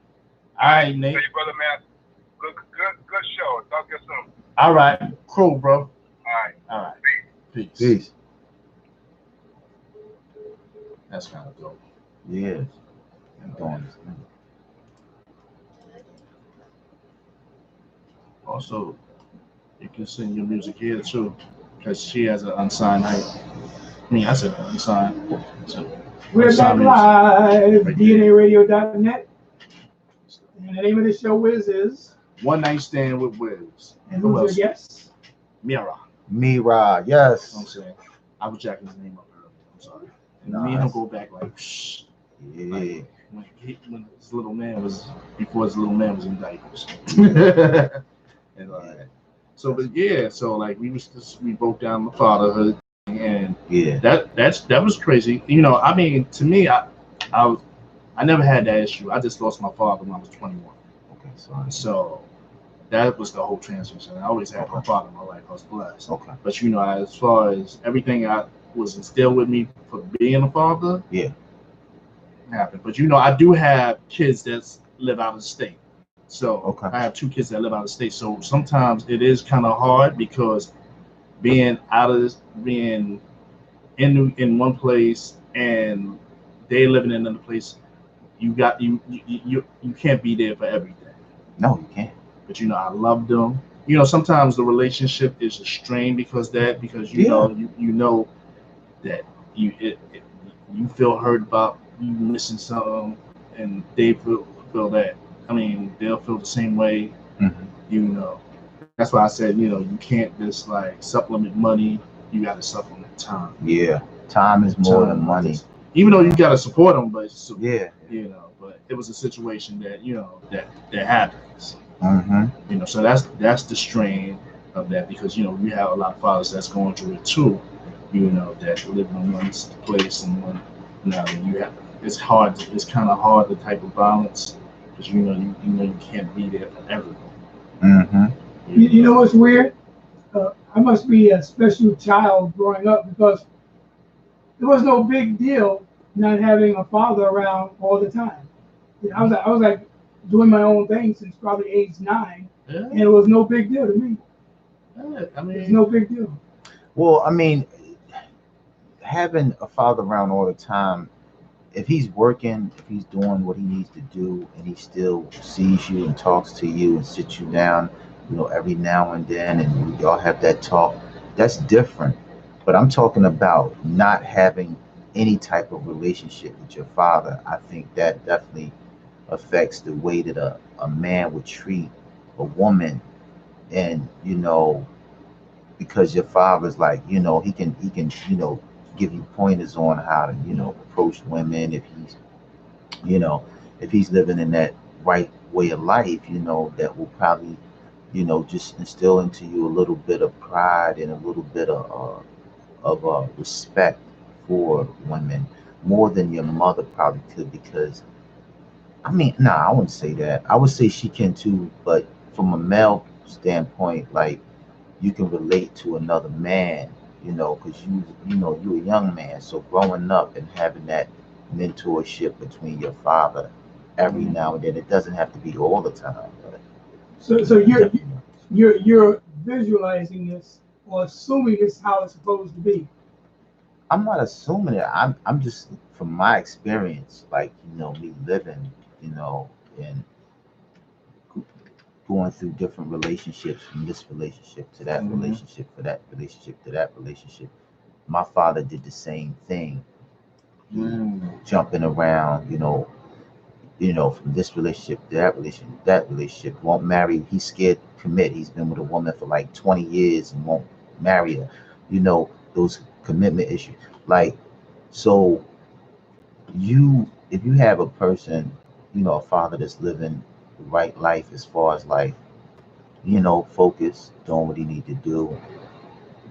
All right, Nate. Thank you, brother, man. Good show. Talk to you soon. All right, cool, bro. All right. Peace. That's kind of dope. Yes. Also, you can send your music here too, because she has an unsigned height. I mean, I said unsigned. So we're back live, DNAradio.net. And the name of the show, Wizz, is One Night Stand with Wizz. And who's your guest? Mira, yes. You know what I'm saying? I was jacking his name up earlier. I'm sorry. And me and him go back like, shh. Yeah. Like, when his little man was in diapers. And so, but yeah, so like we broke down the fatherhood, and that was crazy. You know, I mean, to me, I never had that issue. I just lost my father when I was 21. Okay, so that was the whole transition. I always had my father in my life. I was blessed. Okay, but you know, as far as everything I was instilled with me for being a father, happened. But you know, I do have kids that live out of state. So I have 2 kids that live out of state. So sometimes it is kind of hard because being in one place and they living in another place, you can't be there for everything. No, you can't. But I loved them. Sometimes the relationship is a strain because you know that you feel hurt about you missing something, and they feel that. I mean, they'll feel the same way. That's why I said you can't just like supplement money. You got to supplement time. Yeah, time is more than money. Even though you got to support them, but but it was a situation that that happens. So that's the strain of that because we have a lot of fathers that's going through it too. That live in one place and one. You have. It's hard. It's kind of hard the type of balance because you can't be there for everyone. You know what's weird? I must be a special child growing up because it was no big deal not having a father around all the time. I was like doing my own thing since probably age 9, and it was no big deal to me. It's no big deal. Well, I mean, having a father around all the time, if he's working, if he's doing what he needs to do, and he still sees you and talks to you and sits you down, every now and then, and y'all have that talk, that's different. But I'm talking about not having any type of relationship with your father. I think that definitely affects the way that a man would treat a woman, and because your father's like, he can give you pointers on how to approach women if he's living in that right way of life, that will probably just instill into you a little bit of pride and a little bit of respect for women more than your mother probably could. Because I mean, I wouldn't say that. I would say she can too, but from a male standpoint, like, you can relate to another man, because you're a young man. So growing up and having that mentorship between your father every now and then, it doesn't have to be all the time. But so you're visualizing this or assuming this is how it's supposed to be. I'm not assuming it. I'm just from my experience, like me living, and going through different relationships, from this relationship to that relationship, for that relationship to that relationship. My father did the same thing, jumping around, from this relationship to that relationship. Won't marry. He's scared to commit. He's been with a woman for like 20 years and won't marry her. Those commitment issues. Like, so if you have a person, a father that's living the right life as far as like, focus, doing what he need to do,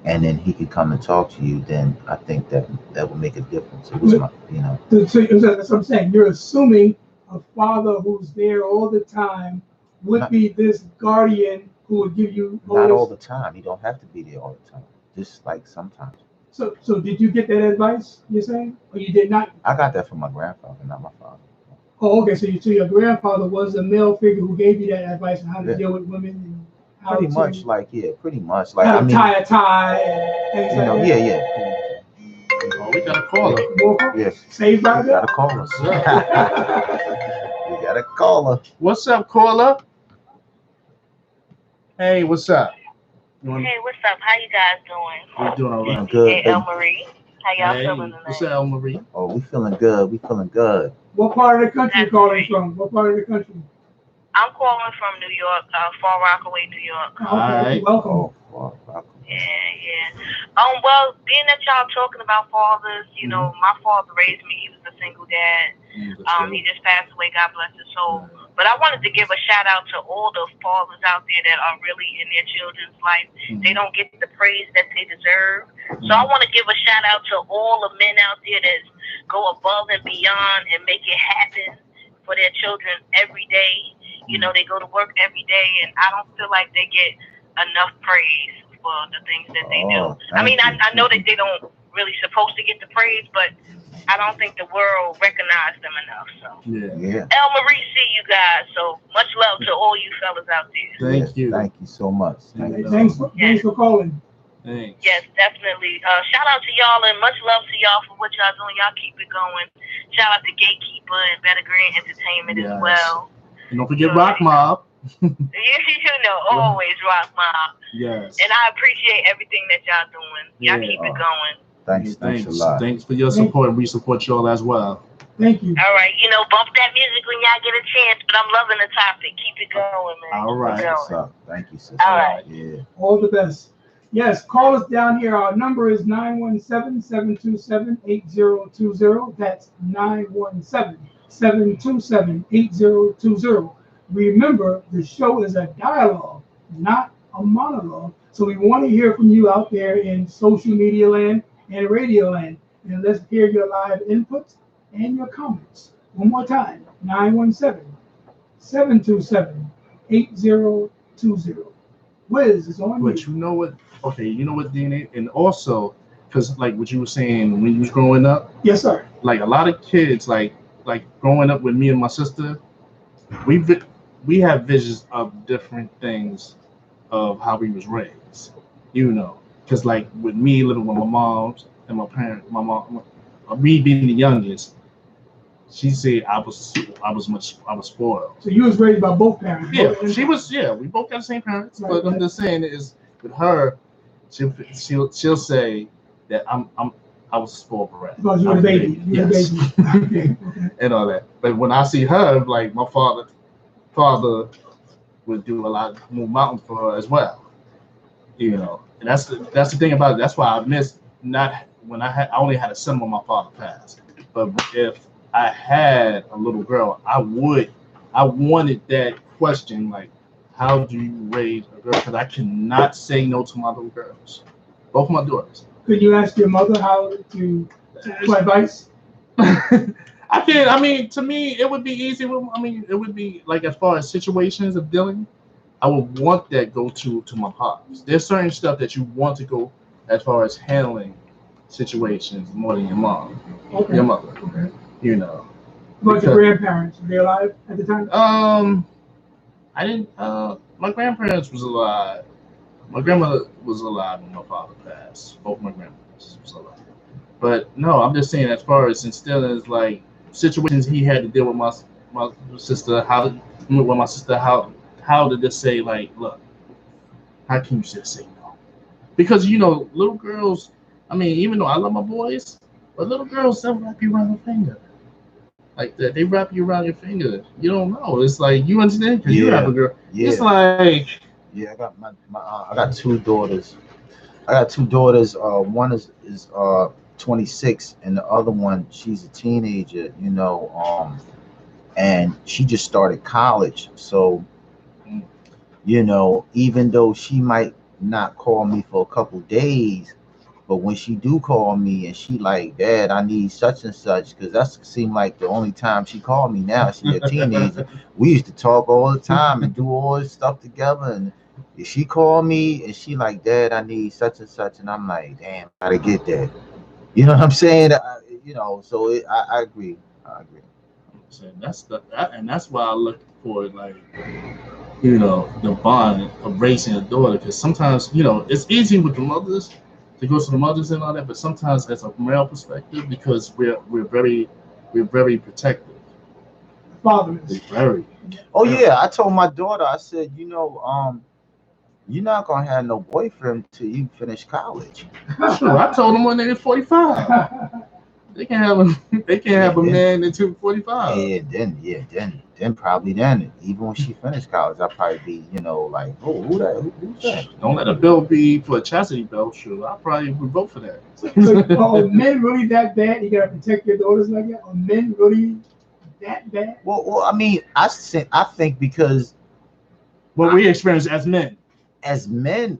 and then he can come and talk to you, then I think that would make a difference. It was So that's what I'm saying. You're assuming a father who's there all the time would be this guardian who would give you not all the time. You don't have to be there all the time. Just like sometimes. So did you get that advice, you're saying? Or you did not? I got that from my grandfather, not my father. Oh, okay. So your grandfather was a male figure who gave you that advice on how to deal with women and how pretty much like how to tie a tie and things like that. Yeah. Oh, we got a caller. Yes. Saved by that? Got a caller. We got a caller. What's up, caller? Hey, what's up? Hey, what's up? How you guys doing? We're doing all right. Good. Hey, El Marie. How y'all feeling tonight? What's up, El Marie? Oh, we feeling good. What part of the country you calling from? What part of the country? I'm calling from New York, Far Rockaway, New York. Okay, right. Welcome. Yeah. Well, being that y'all talking about fathers, my father raised me. He was a single dad. He just passed away. God bless his soul. But I wanted to give a shout out to all the fathers out there that are really in their children's life. They don't get the praise that they deserve. So I want to give a shout out to all the men out there that go above and beyond and make it happen for their children every day. They go to work every day, and I don't feel like they get enough praise for the things that they do. I mean, I know that they don't really supposed to get the praise, but I don't think the world recognized them enough. So yeah. El Marie, see you guys. So much love to all you fellas out there. Thank you. Thank you so much. Thanks for calling. Thanks. Yes, definitely. Shout out to y'all and much love to y'all for what y'all doing. Y'all keep it going. Shout out to Gatekeeper and Better Green Entertainment as well. And don't forget Rock Mob. You know, always Rock Mob. Yes. And I appreciate everything that y'all doing. Y'all keep it going. Thanks a lot. Thanks for your support, and we support y'all as well. Thank you. All right, bump that music when y'all get a chance, but I'm loving the topic. Keep it going, man. All right. What's up? Thank you, sister. All right. Yeah. All the best. Yes, call us down here. Our number is 917-727-8020. That's 917-727-8020. Remember, the show is a dialogue, not a monologue. So we want to hear from you out there in social media land and radio land. And let's hear your live inputs and your comments. One more time, 917-727-8020. Wizz is on But you know what? Okay, you know what, DNA? And also, because like what you were saying when you was growing up. Yes, sir. Like a lot of kids, like growing up with me and my sister, we have visions of different things of how we was raised. Because like with me living with my mom and my parents, my mom, me being the youngest, she said I was spoiled. So you was raised by both parents. Yeah, she was. Yeah, we both got the same parents. Right, but I'm just saying is with her, she'll say that I was spoiled brat. Because you were a baby. Yes. Okay. And all that. But when I see her, like my father would do a lot, move mountains for her as well. And that's the thing about it. That's why I missed I only had a son when my father passed. But if I had a little girl, I wanted that question, like, how do you raise a girl? Because I cannot say no to my little girls, both my daughters. Could you ask your mother for advice? I can't. I mean, to me, it would be easy. It would be like as far as situations of dealing, I would want that go to my pops. There's certain stuff that you want to go as far as handling situations more than your mom, your mother. Okay. But your grandparents, were they alive at the time? I didn't. My grandparents was alive. My grandmother was alive when my father passed. Both my grandparents was alive. But no, I'm just saying as far as instilling like situations he had to deal with my sister. How to just say like, look, how can you just say no? Because little girls. I mean, even though I love my boys, but little girls they'll wrap you around your finger. Like that, they wrap you around your finger. You don't know. It's like you understand because you have a girl. Yeah. It's like I got I got two daughters. One is 26, and the other one she's a teenager. And she just started college. So, even though she might not call me for a couple days, but when she do call me and she like, Dad, I need such and such, because that seemed like the only time she called me now. She's a teenager. We used to talk all the time and do all this stuff together. And if she called me and she like, Dad, I need such and such, and I'm like, damn, I gotta get that. You know what I'm saying? So I agree. That's why I look for it, like, the bond of raising a daughter, because sometimes, it's easy with the mothers to go to the mothers and all that, but sometimes as a male perspective, because we're very protective. Fathers. Very. Oh yeah, I told my daughter, I said, you're not gonna have no boyfriend till you finish college. Sure, I told them when they were 45. They can't have a man until 45. Then probably then, even when she finished college, I'll probably be, like, oh, who's that? Don't let a bill be for a chastity belt. Sure, I probably would vote for that. So, are men really that bad? You gotta protect your daughters like that? Are men really that bad? Well, I mean, I think because what we experience as men,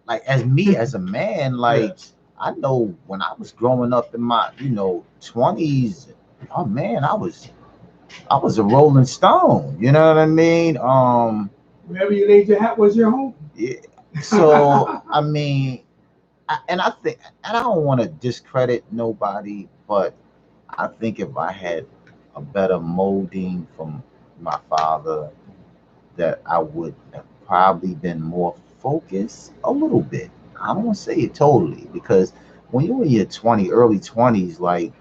like as me as a man, like. Yes. I know when I was growing up in my, 20s, oh man, I was a rolling stone. You know what I mean? Wherever you laid your hat was your home. Yeah. So I mean, I don't want to discredit nobody, but I think if I had a better molding from my father, that I would have probably been more focused a little bit. I don't want to say it totally, because when you're in your early 20s, like,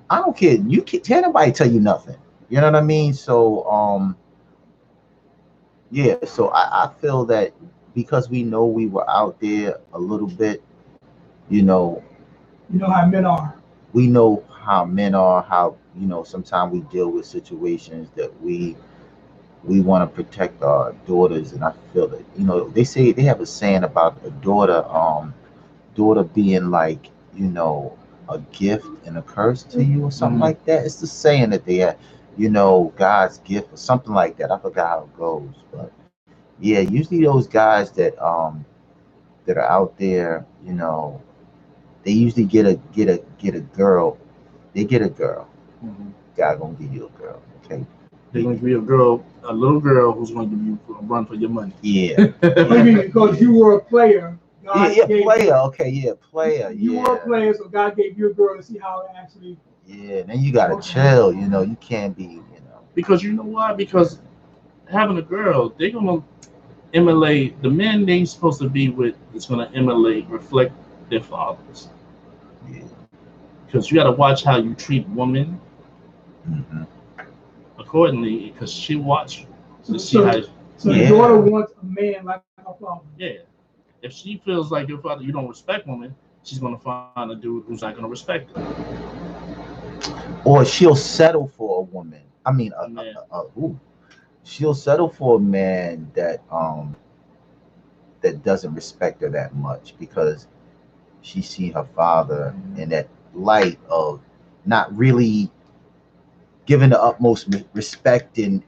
I don't care. You can't nobody tell you nothing. You know what I mean? So yeah. So I feel that because we know we were out there a little bit, you know, You know how men are. we know how men are. How sometimes we deal with situations that we want to protect our daughters, and I feel that they say they have a saying about a daughter being like, a gift and a curse to you or something like that. It's the saying that they have, God's gift or something like that. I forgot how it goes, but yeah, usually those guys that are out there, they usually get a girl. They get a girl. God gonna give you a girl, okay? They're going to be a little girl who's going to give you a run for your money. Yeah. Maybe because you were a player. God Yeah, gave player. you, Okay, yeah, player. you were a player, so God gave you a girl to see how it actually. Yeah, then you gotta chill. You can't be. Because you know why? Because having a girl, they're going to emulate the men they supposed to be with. Is going to reflect their fathers. Yeah. Because you got to watch how you treat women Mm-hmm. accordingly. Because she watch to see So, how. so the daughter wants a man like her father. Yeah. If she feels like your father, you don't respect women, she's going to find a dude who's not going to respect her. Or she'll settle for a woman. I mean, she'll settle for a man that doesn't respect her that much because she see her father in that light of not really giving the utmost respect and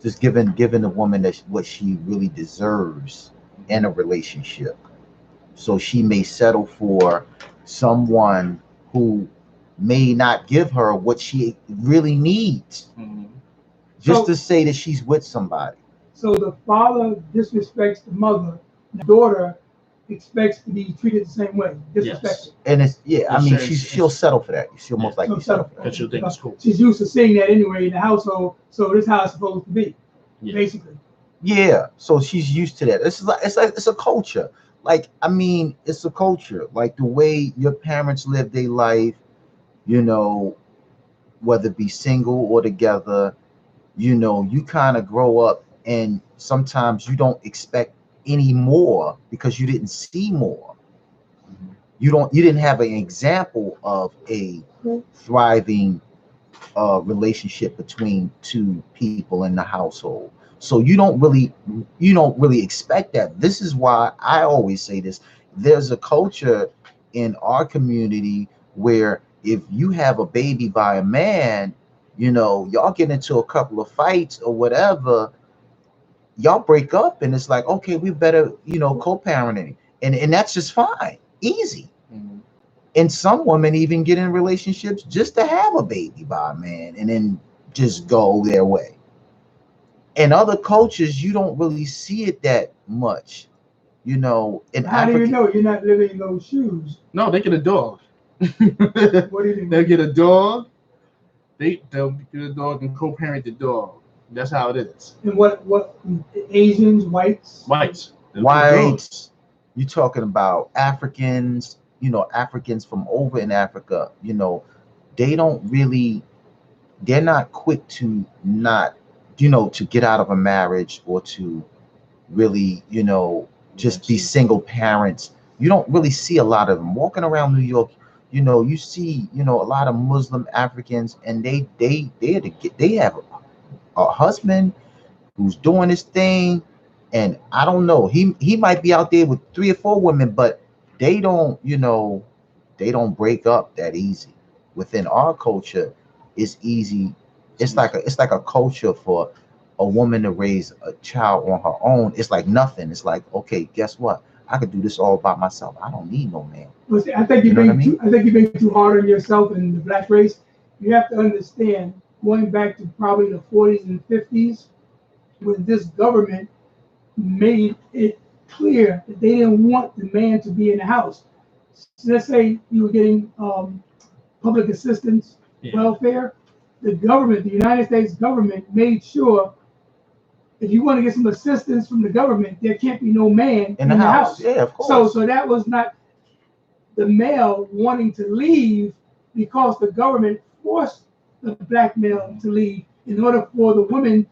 just giving the woman what she really deserves in a relationship. So she may settle for someone who may not give her what she really needs, just to say that she's with somebody. So the father disrespects the mother, the daughter expects to be treated the same way, disrespected. Yes. And I mean, she'll settle for that. She'll most likely settle for that. Because she'll think it's cool. She's used to seeing that anyway in the household, so this is how it's supposed to be, basically. Yeah, so she's used to that. It's a culture. Like, I mean, it's a culture. Like the way your parents live their life, whether it be single or together, you kind of grow up, and sometimes you don't expect any more because you didn't see more. You didn't have an example of a thriving relationship between two people in the household. So you don't really expect that. This is why I always say this. There's a culture in our community where if you have a baby by a man, y'all get into a couple of fights or whatever, y'all break up, and it's like, okay, we better, co-parenting, and that's just fine, easy. And some women even get in relationships just to have a baby by a man and then just go their way. In other cultures, you don't really see it that much. In How do you know you're not living in those shoes? No, they get a dog. What do you mean? They'll get a dog. They'll get a dog and co-parent the dog. That's how it is. And what Asians, whites? Whites. You talking about Africans? Africans from over in Africa. They don't really. They're not quick to not, to get out of a marriage or to really, just be single parents. You don't really see a lot of them walking around New York. You see, a lot of Muslim Africans, and they have a husband who's doing his thing, and I don't know, he might be out there with 3 or 4 women, but they don't break up that easy. Within our culture, it's easy. It's like a culture for a woman to raise a child on her own. It's like nothing. It's like, okay, guess what? I could do this all by myself. I don't need no man. Well, see, I think you're being too hard on yourself and the black race. You have to understand, going back to probably the 40s and 50s, when this government made it clear that they didn't want the man to be in the house. So let's say you were getting public assistance, welfare. The United States government made sure if you want to get some assistance from the government, there can't be no man in the house. Yeah, of course. So that was not the male wanting to leave because the government forced the black male to leave in order for the women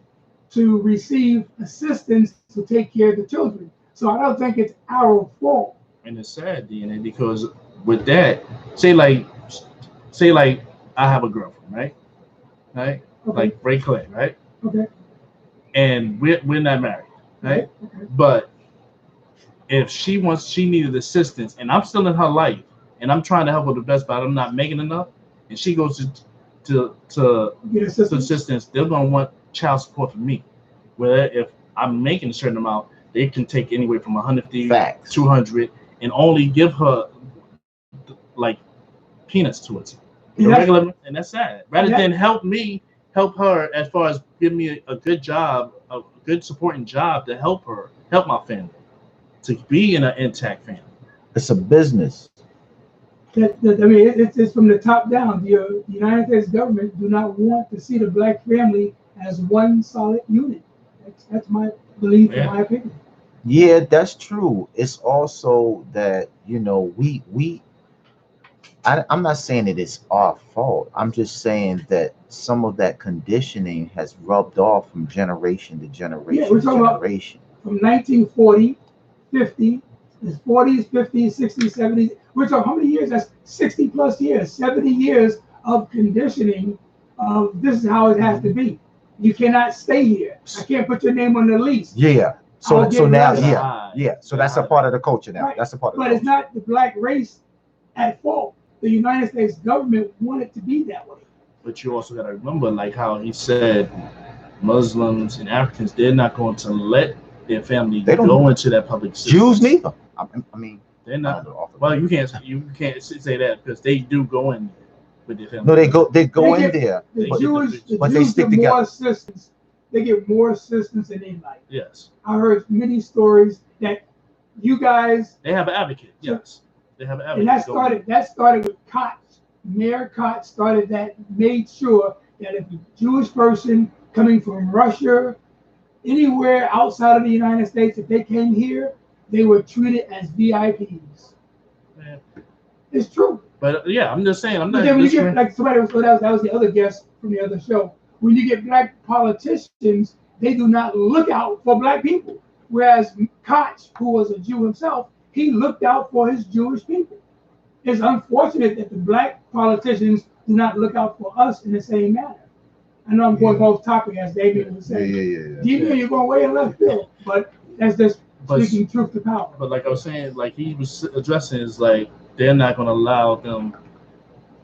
to receive assistance to take care of the children. So I don't think it's our fault. And it's sad, DNA, because with that, say like I have a girlfriend, right? Right? Okay. Like Ray Clay, right? Okay. And we're not married, right? Okay. But if she needed assistance, and I'm still in her life, and I'm trying to help her the best, but I'm not making enough, and she goes to Get assistance, they're gonna want child support from me. Where if I'm making a certain amount, they can take anywhere from 150, Facts. 200, and only give her like peanuts towards it. Regular, and that's sad. Rather than help her as far as give me a good job, a good supporting job to help my family, to be in an intact family. It's a business. I mean, it's from the top down. The United States government do not want to see the black family as one solid unit. That's my belief, in my opinion. Yeah, that's true. It's also that, I'm not saying that it's our fault. I'm just saying that some of that conditioning has rubbed off from generation to generation. Yeah, we're talking about from 1940, 50, the 40s, 50s, 60s, 70s. We're talking how many years? That's 60 plus years, 70 years of conditioning of this is how it has to be. You cannot stay here. I can't put your name on the lease. Yeah. So now, So that's a part of the culture now. Right. That's a part of the culture. But it's not the black race at fault. The United States government wanted to be that way. But you also got to remember, like how he said, Muslims and Africans, they're not going to let their family go into that public system. Jews neither. I mean, they're not. Well, you can't say that because they do go in there with their family. No, they go in there. The Jews they stick together. More assistance. They get more assistance in their life. Yes. I heard many stories that you guys. They have an advocate. Yes. They have an advocate. And that started with Koch. Mayor Koch started that, made sure that if a Jewish person coming from Russia, anywhere outside of the United States, if they came here, they were treated as VIPs. Yeah. It's true. But yeah, I'm just saying. I'm not. When you get like somebody that was the other guest from the other show. When you get black politicians, they do not look out for black people. Whereas Koch, who was a Jew himself, he looked out for his Jewish people. It's unfortunate that the black politicians do not look out for us in the same manner. I know I'm going off topic, as David was saying. Yeah. You're going way in left field, but that's just speaking truth to power. But like I was saying, like he was addressing is like they're not going to allow them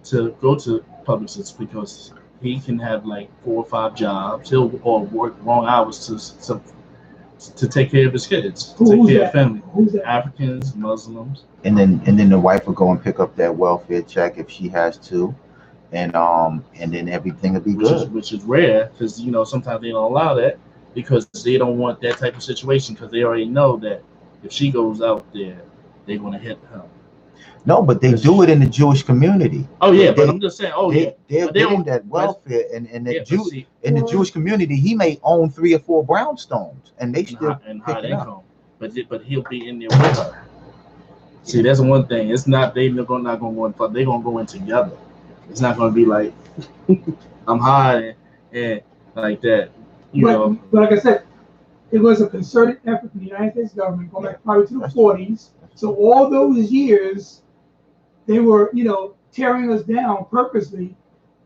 to go to public service because he can have like 4 or 5 jobs. He'll work long hours to take care of his kids, take care of family. Africans, Muslims. And then the wife will go and pick up that welfare check if she has to, and then everything will be good. Which is rare because sometimes they don't allow that because they don't want that type of situation because they already know that if she goes out there, they're going to hit her. No, but they do it in the Jewish community. Oh yeah, but I'm just saying. They're getting that welfare, and in the Jewish community, he may own 3 or 4 brownstones, and they still high income. But he'll be in there with her. See, that's one thing. It's not they're not going to go in. They're going to go in together. It's not going to be like I'm high and like that. But like I said, it was a concerted effort from the United States government going back probably to the 40s. So all those years. They were, tearing us down purposely,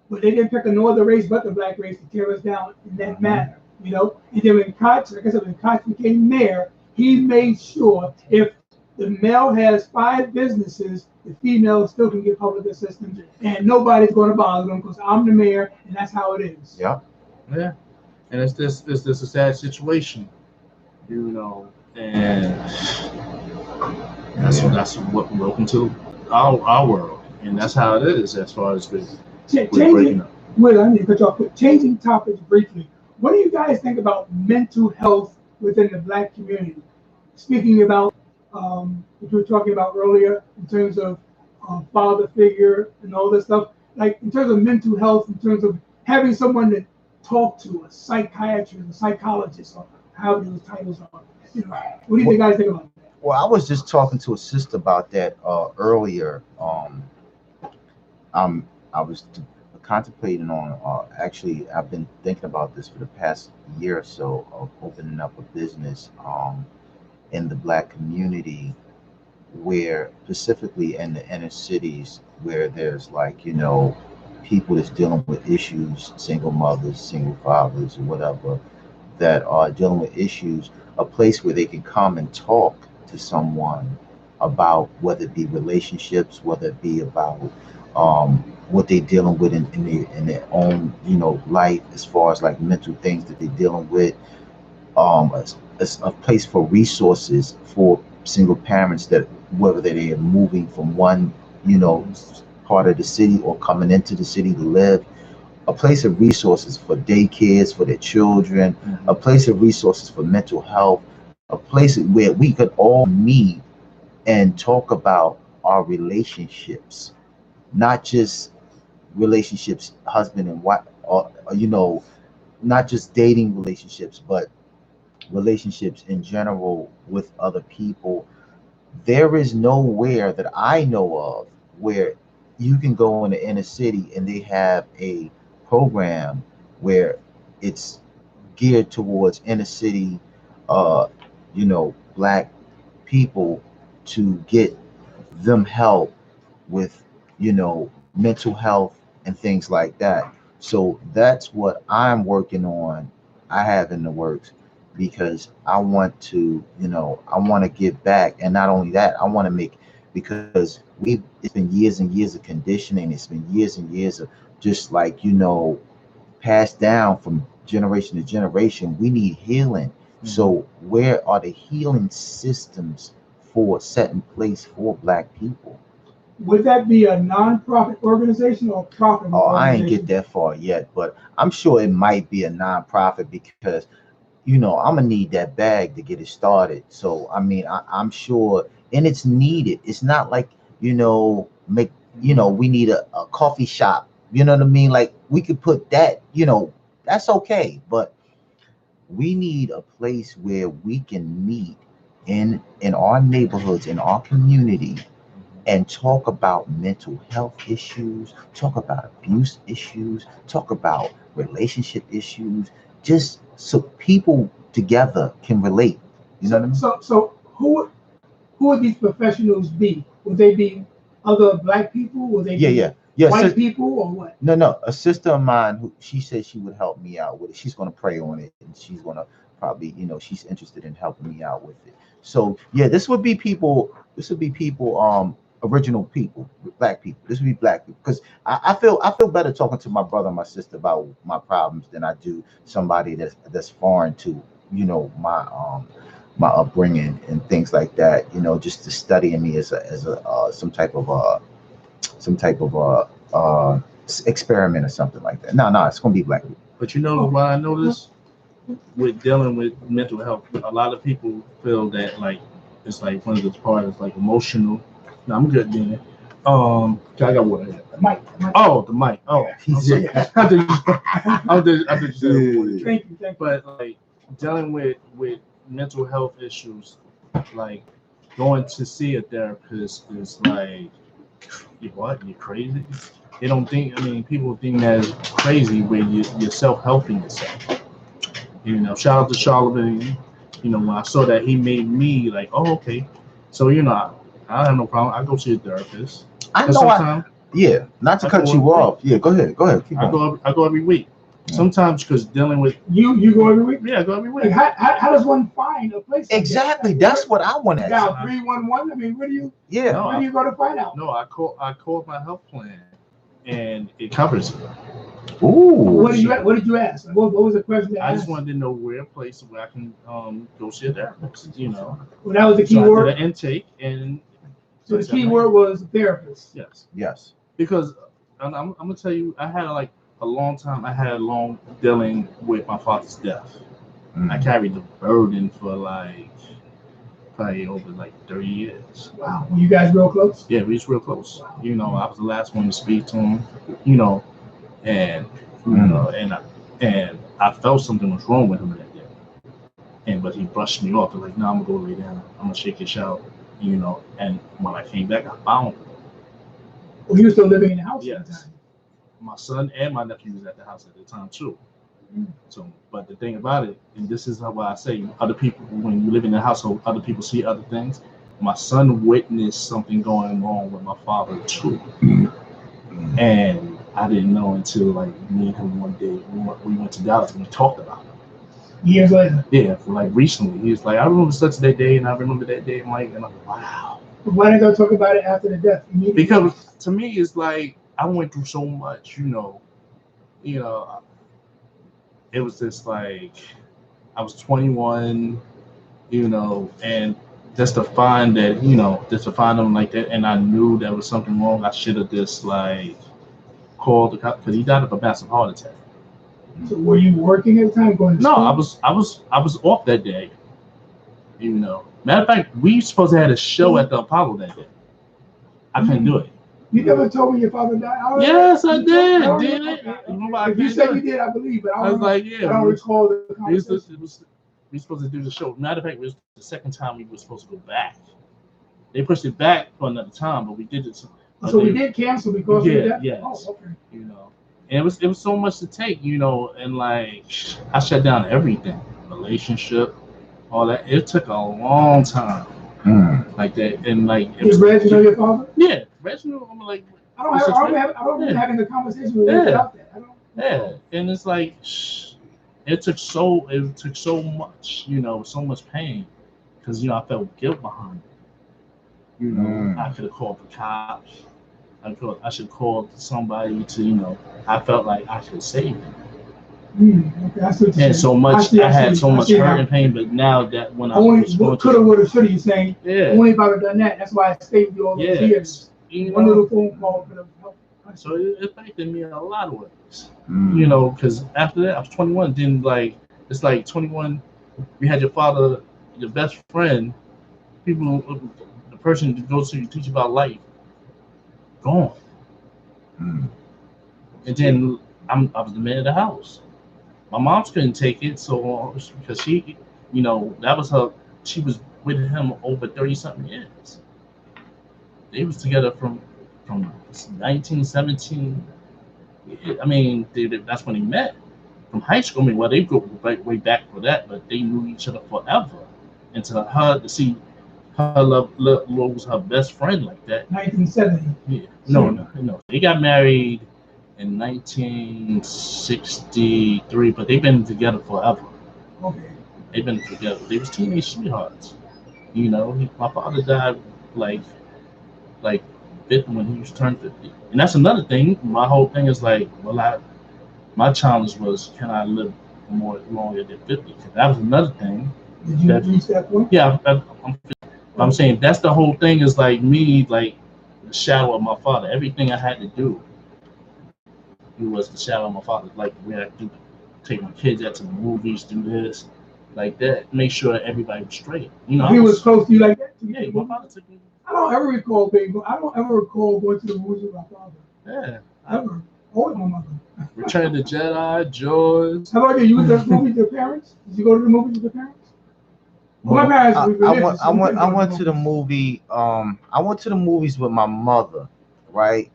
but they didn't pick no other race but the black race to tear us down in that manner, And then when Koch, like I said, when Koch became mayor, he made sure if the male has 5 businesses, the female still can get public assistance, and nobody's going to bother them because I'm the mayor, and that's how it is. Yeah. Yeah. And it's this a sad situation, and that's what we're welcome to. Our world, and that's how it is as far as we're breaking up. Well, I need to cut you off. Changing topics briefly. What do you guys think about mental health within the black community? Speaking about what we were talking about earlier in terms of father figure and all this stuff, like in terms of mental health, in terms of having someone to talk to, a psychiatrist, a psychologist, how those titles are. You know, what do you guys think about that? Well, I was just talking to a sister about that earlier. I was contemplating on. Actually, I've been thinking about this for the past year or so of opening up a business in the Black community, where specifically in the inner cities, where there's like people that's dealing with issues, single mothers, single fathers, or whatever, that are dealing with issues, a place where they can come and talk to someone about whether it be relationships, whether it be about what they're dealing with in their own, life, as far as like mental things that they're dealing with, a, a place for resources for single parents that whether they are moving from one, part of the city or coming into the city to live, a place of resources for daycares for their children, a place of resources for mental health, a place where we could all meet and talk about our relationships, not just relationships, husband and wife, or not just dating relationships, but relationships in general with other people. There is nowhere that I know of where you can go in the inner city and they have a program where it's geared towards inner city, Black people, to get them help with, mental health and things like that. So that's what I'm working on. I have in the works because I want to, I want to give back. And not only that, I want to make, because it's been years and years of conditioning. It's been years and years of just like, passed down from generation to generation. We need healing. So where are the healing systems set in place for Black people? Would that be a non-profit organization or a profit Oh, I organization? ain't get that far yet, but I'm sure it might be a non-profit because, I'm gonna need that bag to get it started. So I mean, I'm sure, and it's needed. It's not like, make, we need a coffee shop. You know what I mean? Like we could put that, that's okay, but we need a place where we can meet in our neighborhoods, in our community, and talk about mental health issues, talk about abuse issues, talk about relationship issues, just so people together can relate. You know what I mean? So who would these professionals be? Would they be other Black people? Would they be white people or what? No. A sister of mine who she said she would help me out with it. She's gonna pray on it, and she's gonna probably, she's interested in helping me out with it. So yeah, this would be people. This would be people. Original people, Black people. This would be Black people because I feel better talking to my brother and my sister about my problems than I do somebody that's foreign to, my upbringing and things like that. Just to studying me as a some type of experiment or something like that. No, it's gonna be Black people. But you know why I know this? With dealing with mental health, a lot of people feel that like it's like one of those parts like emotional. No, I'm good, Dina. I got water here. The mic. Oh, the mic. Oh, I'm sorry. I did Thank you. But like dealing with mental health issues, like going to see a therapist is like, you what? You crazy? They don't think. I mean, people think that is crazy when you're self-helping yourself. Shout out to Charlemagne. When I saw that, he made me like, oh, okay. So I have no problem. I go see a therapist. I know. Not to cut you off. Yeah, go ahead. Keep going. I go every week. Sometimes because dealing with you go every week. Yeah, I go every week. Like how does one find a place? Exactly. That's what I want to ask. Now 311. I mean, where do you? Yeah. Where do you go to find out? No, I call my health plan, and it covers it. Ooh. What did you ask? What was the question? I just wanted to know where a place where I can go see a therapist. Well, that was the key word. I did an intake and. So the key word was therapist. Yes. Because I'm gonna tell you, I had like a long time. I had a long dealing with my father's death. I carried the burden for like probably over like 30 years. Wow. Were you guys real close? Yeah, we was real close. Wow. I was the last one to speak to him. And and I felt something was wrong with him that day. but he brushed me off. Like, no, I'm gonna go lay down. I'm gonna shake your shower, you know. And when I came back, I found him. Well, he was still living in the house at the Yes. time. My son and my nephew was at the house at the time too. So, but the thing about it, and this is why I say other people, when you live in a household, other people see other things. My son witnessed something going on with my father too, and I didn't know until like me and him one day we went to Dallas and we talked about it. Years later. Yeah, like recently, he was like, I remember such that day, and I remember that day. I'm like, wow. But why didn't they talk about it after the death? Because to me, it's like I went through so much, you know. It was just like I was 21, you know, and just to find that, you know, just to find him like that, and I knew there was something wrong. I should have just like called the cop because he died of a massive heart attack. So were you working at the time? Going to No, school? I was off that day. You know, matter of fact, we supposed to have a show at the Apollo that day. I couldn't do it. You never told me your father died. Yes, I did. If you said you did, I believe, but I was like, yeah, I don't recall the conversation. We were supposed to do the show. Matter of fact, it was the second time we were supposed to go back. They pushed it back for another time, but we did it. So we did cancel because of that? Yes. Oh, okay. You know, and it was so much to take, you know, and like I shut down everything, relationship, all that. It took a long time. Like that, and like Is Reginald your father? Yeah, Reginald. I'm like, I don't remember having the conversation with him about that. And it's like it took so much, you know, so much pain, because you know I felt guilt behind it. You know, I could have called the cops. I should call somebody to, you know, I felt like I should save him. Okay, and so much I had so much hurt and pain, but now that when I was going could have, would have, should have, you saying, only if I would have done that. That's why I stayed with you all those years. One little phone call could have helped. So it affected me in a lot of ways. You know, because after that I was 21. Then like it's like 21. You had your father, your best friend, people, the person that goes to you, teach you about life, gone. And then I was the man of the house. My mom couldn't take it, so because she, you know, that was her. She was with him over 30-something years. They was together from 1917. I mean, that's when they met. From high school, I mean, well, they go way back for that, but they knew each other forever. And to see her love was her best friend like that. 1970. Yeah. No. They got married in 1963, but they've been together forever. Okay. They've been together. They was teenage sweethearts. You know, my father died like 50 when he was turned 50, and that's another thing. My whole thing is like, my challenge was, can I live longer than 50? That was another thing. Did you reach that point? Yeah, I'm saying that's the whole thing. Is like me, like the shadow of my father. Everything I had to do, it was the shadow of my father. Like where I do take my kids out to the movies, do this, like that, make sure that everybody was straight. You know, he was close to you like that. Yeah, my father took me. I don't ever recall going to the movies with my father. Yeah, ever. Or with my mother. Return of the Jedi, Jaws. How about you? You went to the movies with your parents? Did you go to the movies with your parents? Well, my parents I went to the movie. I went to the movies with my mother, right?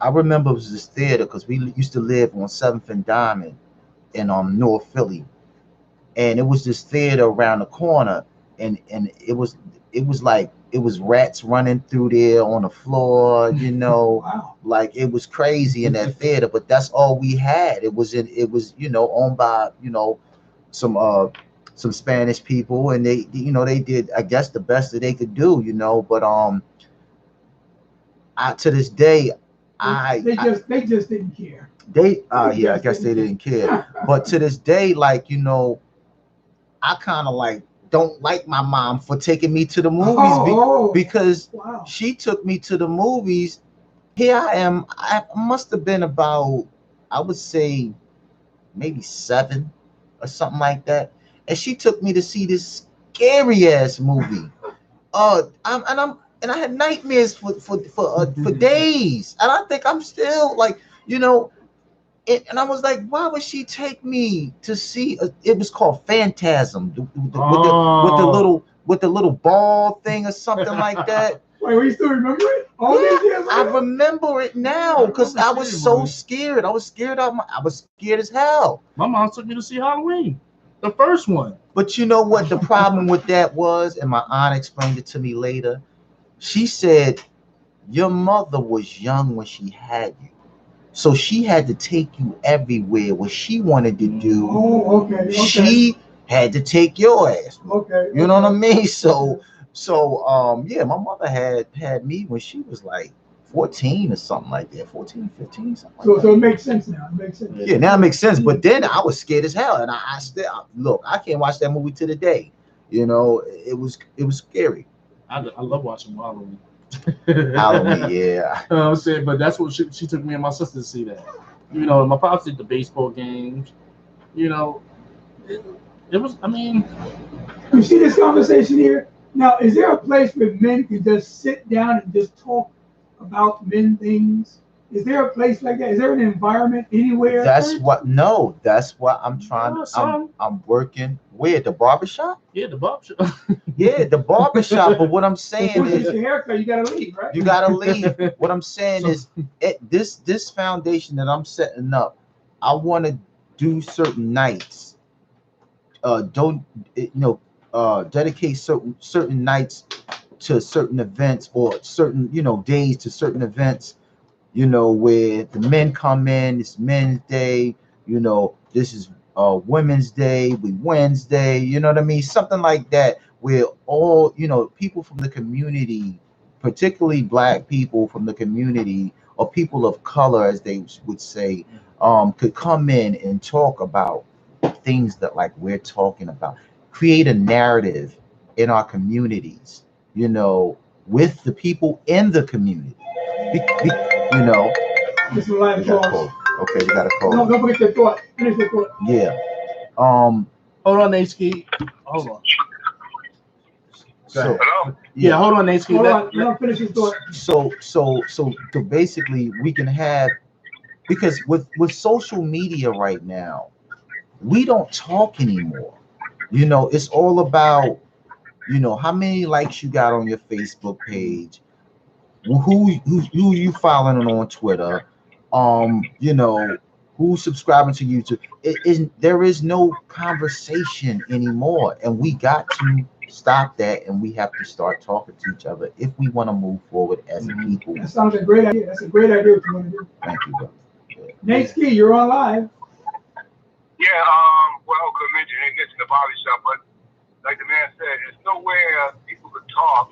I remember it was this theater because we used to live on 7th and Diamond in North Philly, and it was this theater around the corner, and it was like it was rats running through there on the floor, you know. Wow. Like it was crazy in that theater, but that's all we had. It was you know, owned by, you know, some Spanish people, and they, you know, they did, I guess, the best that they could do, you know. But to this day, they just didn't care. I guess they didn't care. But to this day, like, you know, I kind of like don't like my mom for taking me to the movies because she took me to the movies. Here I am. I must have been about, I would say, maybe 7 or something like that, and she took me to see this scary ass movie. And I had nightmares for days, and I think I'm still like, you know, And I was like, why would she take me to see? It was called Phantasm with the little ball thing or something like that. Wait, you still remember it? All these years I later? remember it now because I was so scared. I was scared as hell. My mom took me to see Halloween, the first one. But you know what the problem with that was, and my aunt explained it to me later. She said, your mother was young when she had you. So she had to take you everywhere. What she wanted to do, she had to take your ass. You know what I mean? So yeah, my mother had me when she was like 14 or something like that. 14, 15, something like that. So it makes sense now. It makes sense. Yeah, now it makes sense. But then I was scared as hell. And I still, look, I can't watch that movie to the day. You know, it was scary. I love watching Halloween. Halloween, yeah. I'm saying, but that's what she took me and my sister to see that. You know, my pops did the baseball games. You know, it was. I mean, you see this conversation here. Now, is there a place where men can just sit down and just talk about men things? Is there a place like that? Is there an environment anywhere? That's what I'm trying. I'm working. Where? The barbershop? Yeah, the barbershop. Yeah, the barbershop. But what I'm saying is, your haircut, you gotta leave, right? You gotta leave. What I'm saying is, this foundation that I'm setting up, I want to do certain nights. Dedicate certain nights to certain events, or certain days to certain events. Where the men come in. It's Men's Day. This is Women's Day. Wednesday. You know what I mean? Something like that, where all people from the community, particularly Black people from the community, or people of color, as they would say, could come in and talk about things that like we're talking about. Create a narrative in our communities. With the people in the community. This is a live call. Okay, you got a call. No, don't forget your thought. Finish your thought. Yeah. Hold on, Nateski. Hold on. Hello? Yeah, hold on, Nateski. Let him finish his thought. So basically, we can have, because with social media right now, we don't talk anymore. It's all about how many likes you got on your Facebook page. Who you following on Twitter, who's subscribing to YouTube. There is no conversation anymore, and we got to stop that, and we have to start talking to each other if we want to move forward as a people. That sounds like a great idea. That's a great idea what you want to do. Thank you, brother. Nate Ski, you're on live. Yeah, well, good mention, it gets in the body shop, but like the man said, there's nowhere people could talk.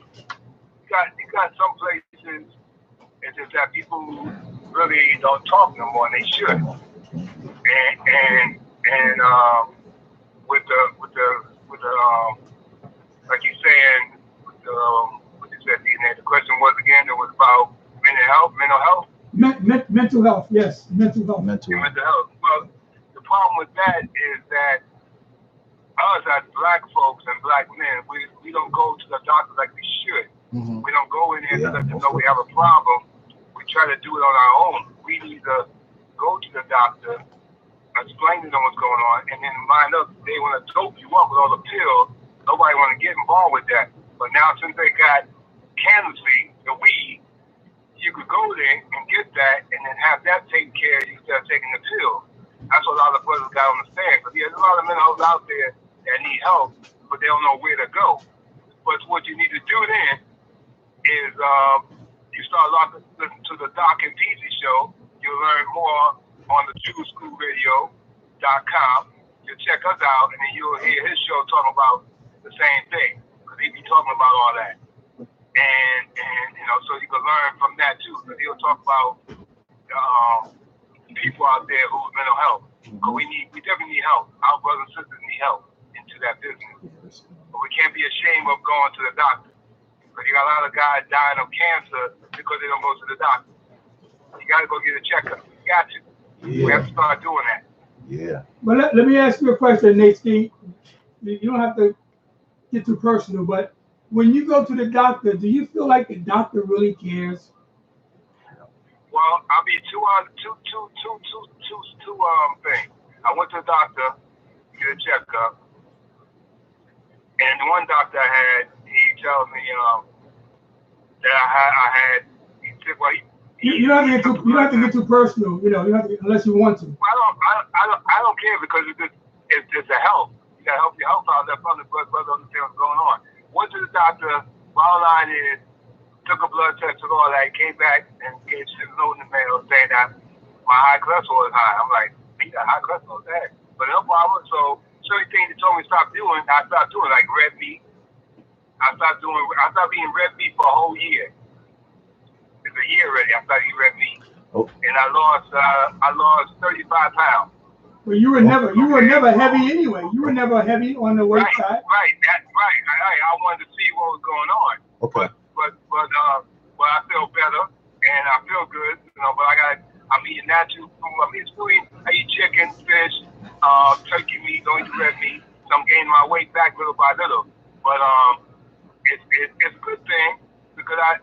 You got some places, it's just that people really don't talk no more, and they should. And with the like you saying, with the what you said, DNA. The question was again, it was about mental health. Mental health, yes, mental health. Mental health. Well, the problem with that is that us as Black folks and Black men, we don't go to the doctor like we should. Mm-hmm. We don't go in there to let them know we have a problem. We try to do it on our own. We need to go to the doctor, explain to them what's going on, and then mind up, they want to dope you up with all the pills. Nobody want to get involved with that. But now since they got cannabis, the weed, you could go there and get that and then have that taken care of you instead of taking the pill. That's what a lot of brothers got to understand. But there's a lot of mental health out there that need help, but they don't know where to go. But what you need to do then is you start listening to the Doc and Peasy show. You'll learn more on the JewSchoolRadio.com. You'll check us out, and then you'll hear his show talking about the same thing, because he be talking about all that. And so you can learn from that too, because he'll talk about people out there who's mental health. Because we definitely need help. Our brothers and sisters need help into that business. But we can't be ashamed of going to the doctor. Because you got a lot of guys dying of cancer because they don't go to the doctor. You got to go get a checkup. You got to. Yeah. We have to start doing that. Yeah. But let me ask you a question, Nate Ski. You don't have to get too personal, but when you go to the doctor, do you feel like the doctor really cares? Well, I mean, two things. I went to the doctor to get a checkup, and the one doctor I had, he tells me that I had. He said, well, you don't have to get too personal. You know, you have to, unless you want to. I don't care because it's a health. You gotta help your health out. That's on the brother understand what's going on. Went to the doctor. Bottom line is, took a blood test and all that. Came back and gave a note in the mail saying that my high cholesterol is high. I'm like, you got high cholesterol, that? But no problem. So certain things they told me to stop doing, I stopped doing, like red meat. I stopped eating red meat for a whole year. It's a year already. I started eating red meat, and I lost 35 pounds. Well, you were never heavy anyway. You were never heavy on the weight side. Right. That's right. I wanted to see what was going on. Okay. But I feel better and I feel good. You know, but I'm eating natural food. I eat chicken, fish, turkey meat, don't eat red meat. So I'm gaining my weight back little by little. But it's a good thing because I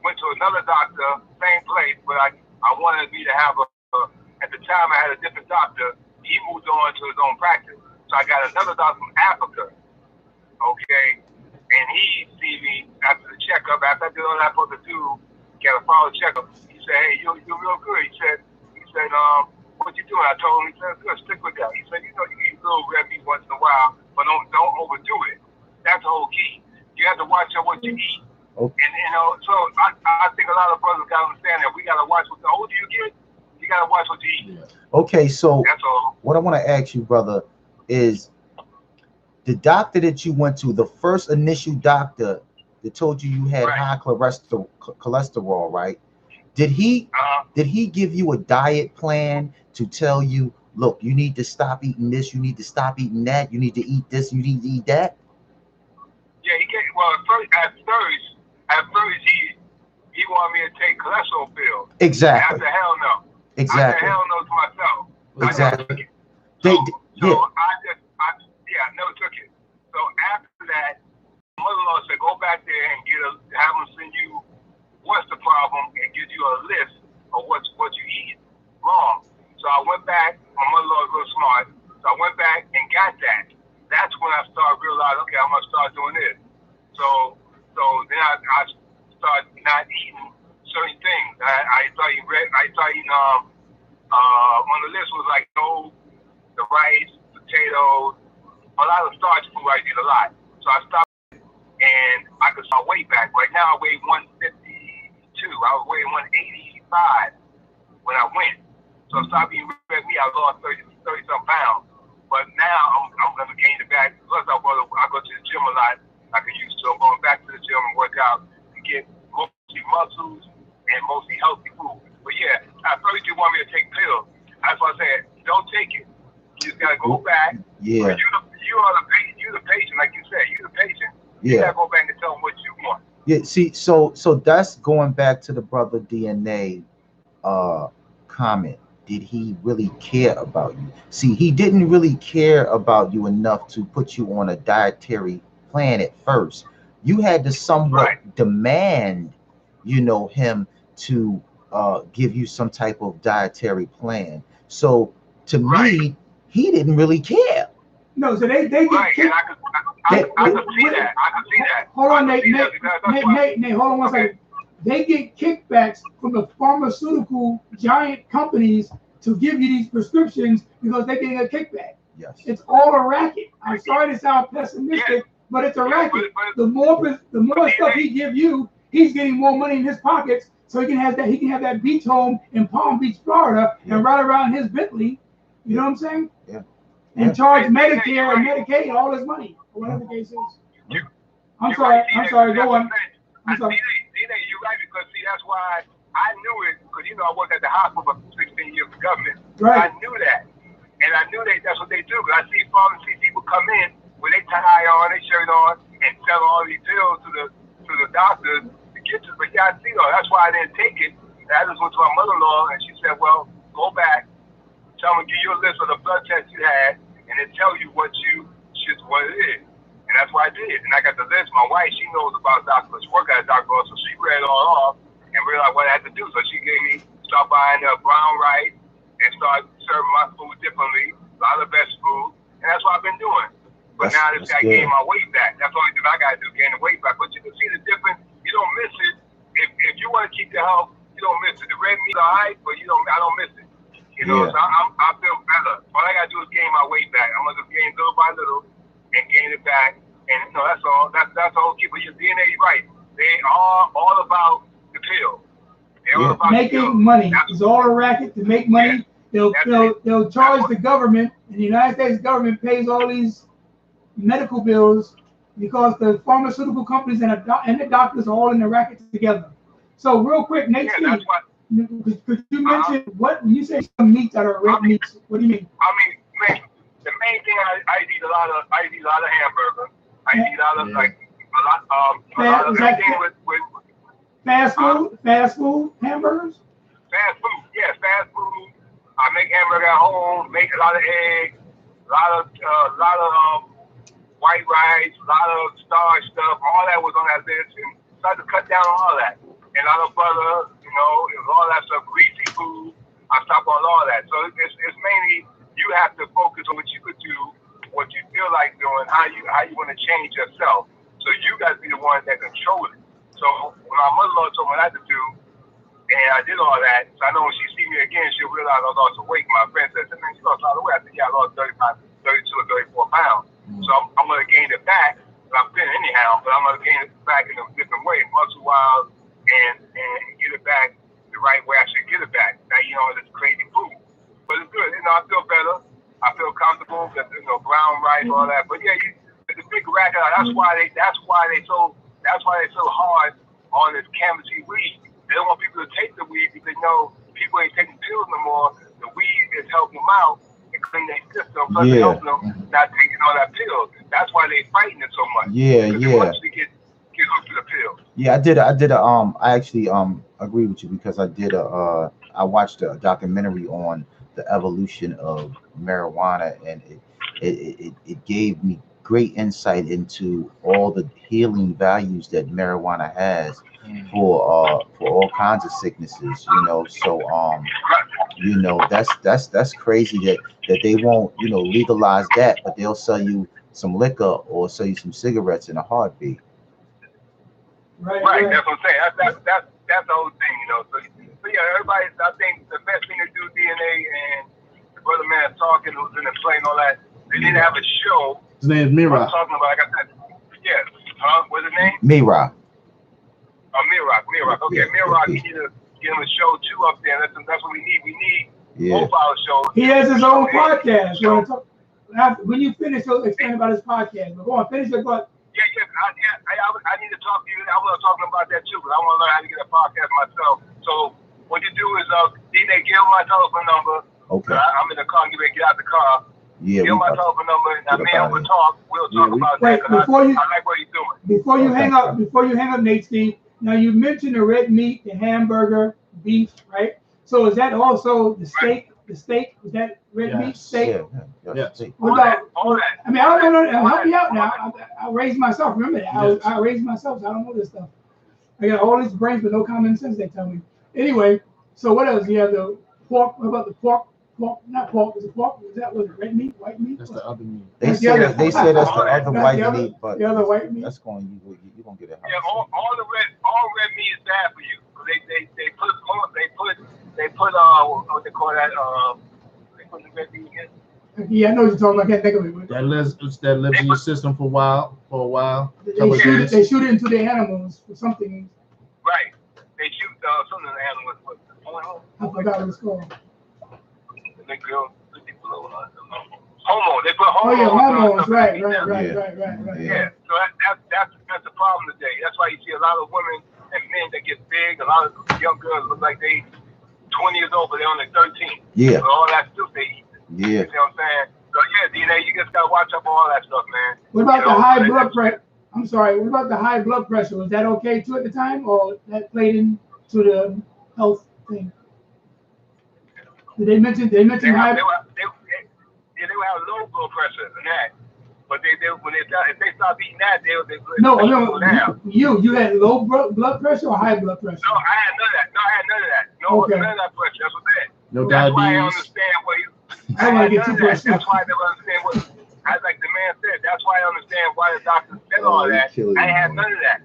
went to another doctor, same place, but I wanted me to have at the time I had a different doctor. He moved on to his own practice. So I got another doctor from Africa. Okay. And he see me after the checkup, after I did all I'm supposed to do, get a follow checkup. He said, hey, you're real good. He said, what you doing? I told him, he said, good, stick with that. He said, you know, you eat a little red meat once in a while, but don't overdo it. That's the whole key. You have to watch out what you eat. Okay. And you know, so I think a lot of brothers gotta understand that we gotta watch what the older you get, you gotta watch what you eat. Okay, so that's all. What I want to ask you, brother, is the doctor that you went to, the first initial doctor that told you had high cholesterol, right? Did he give you a diet plan to tell you, look, you need to stop eating this, you need to stop eating that, you need to eat this, you need to eat that? Yeah, he gave, well, at first he wanted me to take cholesterol pills. Exactly. And I said, hell no. Exactly. I said, hell no to myself. Exactly. I never took it. So after that, my mother-in-law said, go back there and have them send you what's the problem and give you a list of what you eat wrong. So I went back. My mother-in-law is real smart. So I went back and got that. That's when I started realizing, okay, I'm gonna start doing this. So then I started not eating certain things. I started eating on the list was like the rice, potatoes, a lot of starch food. I did a lot. So I stopped and I could start weight back. Right now I weigh 152. I was weighing 185 when I went. So I stopped eating red meat. I lost 30 some pounds. But now I'm gonna gain it back. Plus I go to the gym a lot like I used to. I'm going back to the gym and work out to get mostly muscles and mostly healthy food. But yeah, at first you want me to take pills. That's why I said, don't take it. You just gotta go back. Yeah. You're the patient, like you said. You're the patient. You gotta go back and tell them what you want. Yeah. See, so that's going back to the brother DNA comment. Did he really care about you? See, he didn't really care about you enough to put you on a dietary plan at first. You had to somewhat demand, him to give you some type of dietary plan. So to me, he didn't really care. No, so they get kicked. I could see that. Hold on, Nate, hold on one second. They get kickbacks from the pharmaceutical giant companies to give you these prescriptions because they're getting a kickback. Yes. It's all a racket. I'm sorry to sound pessimistic, but it's a racket. The more stuff he give you, he's getting more money in his pockets, so he can have that beach home in Palm Beach, Florida, and ride around his Bentley. You know what I'm saying? Yeah. And charge Medicare and Medicaid all his money, or whatever the case is. I'm sorry. Go on. I'm sorry. You're right, because see, that's why I knew it, because I worked at the hospital for 16 years for government. Right. I knew that, and I knew that's what they do. Because I see pharmacy people come in with their tie on, their shirt on, and sell all these pills to the doctors to get to. But yeah, I see though. That's why I didn't take it. And I just went to my mother-in-law, and she said, "Well, go back, tell them, give you a list of the blood tests you had, and then tell you what it is." And that's what I did. And I got the list. My wife, she knows about doctors. She worked at a doctor also. She read it all off. and realized what I had to do. So she gave me, start buying brown rice and start serving my food differently, a lot of vegetables, and that's what I've been doing. But now this guy gained my weight back. That's the only thing I got to do, gain the weight back. But you can see the difference. You don't miss it. If you want to keep your health, you don't miss it. The red meat, all right, but I don't miss it. You know, so I feel better. All I got to do is gain my weight back. I'm going to just gain little by little and gain it back. And, you know, that's all. That's the whole key. But your DNA, you're right. They are all about the pill. They're all about making money. It's all a racket to make money. They'll charge the government, and the United States government pays all these medical bills because the pharmaceutical companies and the doctors are all in the racket together. So real quick, Nate, could you mention what when you say some meats that are red meats? What do you mean? I mean, the main thing I eat a lot of hamburger. I eat a lot of a lot of everything with fast food hamburgers. Fast food, yes, fast food. I make hamburger at home. Make a lot of eggs, a lot of white rice, a lot of starch stuff. All that was on that list, and started to cut down on all that. And a lot of butter, you know, all that stuff, greasy food. I stopped on all that. So it's mainly you have to focus on what you could do, what you feel like doing, how you want to change yourself. So you got to be the one that control it. So when my mother-in-law told me what I had to do, and I did all that, so I know when she see me again, she'll realize I lost some weight. My friend said, man, you lost a lot of weight. I said, yeah, I lost 32 or 34 pounds. So I'm going to gain it back. I'm thin anyhow, but I'm going to gain it back in a different way, muscle-wise, and get it back the right way I should get it back. Now, you know, this crazy food. But it's good. You know, I feel better. I feel comfortable. You know, brown rice, all that. But yeah, it's a big racket. That's why they so hard on this cannabis weed. They don't want people to take the weed because they know people ain't taking pills no more. The weed is helping them out and clean their system, plus helping them not taking all that pills. That's why they fighting it so much. They want you to get hooked to the pill. Yeah, I actually agree with you because I watched a documentary on the evolution of marijuana, and it gave me great insight into all the healing values that marijuana has for all kinds of sicknesses, you know. So you know, that's crazy that they won't, you know, legalize that, but they'll sell you some liquor or sell you some cigarettes in a heartbeat. Right. That's what I'm saying. That's the whole thing, you know. So yeah, everybody. I think the best thing to do DNA, and the brother man talking who's in the play and all that. They need to have a show. His name is Mira. I'm talking about, like I said, yeah. What's his name? Mira. Mira. Okay, Mira. You need to get him a show too up there. That's what we need. We need profile shows. He has his own podcast. When you finish, he'll explain about his podcast. But go on, finish your thought. I need to talk to you. I was talking about that too, but I want to learn how to get a podcast myself. So what you do is, DNA, give him my telephone number. Okay. I'm in the car. I'm going to get out the car. Yeah. Give him my telephone number, and that man will talk. We'll talk about that. I like what he's doing. Before you hang up, Nate Steve. Now you mentioned the red meat, the hamburger, beef, right? So is that also the steak? The steak, is that red meat steak? Yeah. What about all that? I mean, I don't know. Help me out now. I raised myself. Remember that? I raised myself, so I don't know this stuff. I got all these brains but no common sense, they tell me. Anyway, so what else? You have the pork. What about the pork? Not pork. Is it pork? Is that what? Red meat? White meat? That's the other meat. They say that's the other white meat, but the other white meat. That's going you're gonna get it. Yeah, all red meat is bad for you. They put what they call that they put the red meat in. Yeah, I know what you're talking about. I can't think of it. That lives in your system for a while. They shoot it into the animals for something. Right. They shoot something in the animals. I forgot what it's called. Hormones. They put hormones. Oh yeah, hormones. Right. Yeah. So that's the problem today. That's why you see a lot of women and men that get big. A lot of young girls look like they 20 years old, but they're only 13. Yeah. So all that stuff they eat. Yeah. You know what I'm saying? So yeah, DNA, you just gotta watch up on all that stuff, man. What about the high blood pressure? I'm sorry. What about the high blood pressure? Was that okay too at the time, or that played into the health thing? Did they mention high? They will have low blood pressure and that. But if they stop eating that, they No. You had low blood pressure or high blood pressure? No, I had none of that. No, okay. none of that pressure. That's what that. No That's diabetes. why I understand what you. I don't want to get too personal. That's why I never understand what. Like the man said, that's why I understand why the doctor said all that. I had none of that.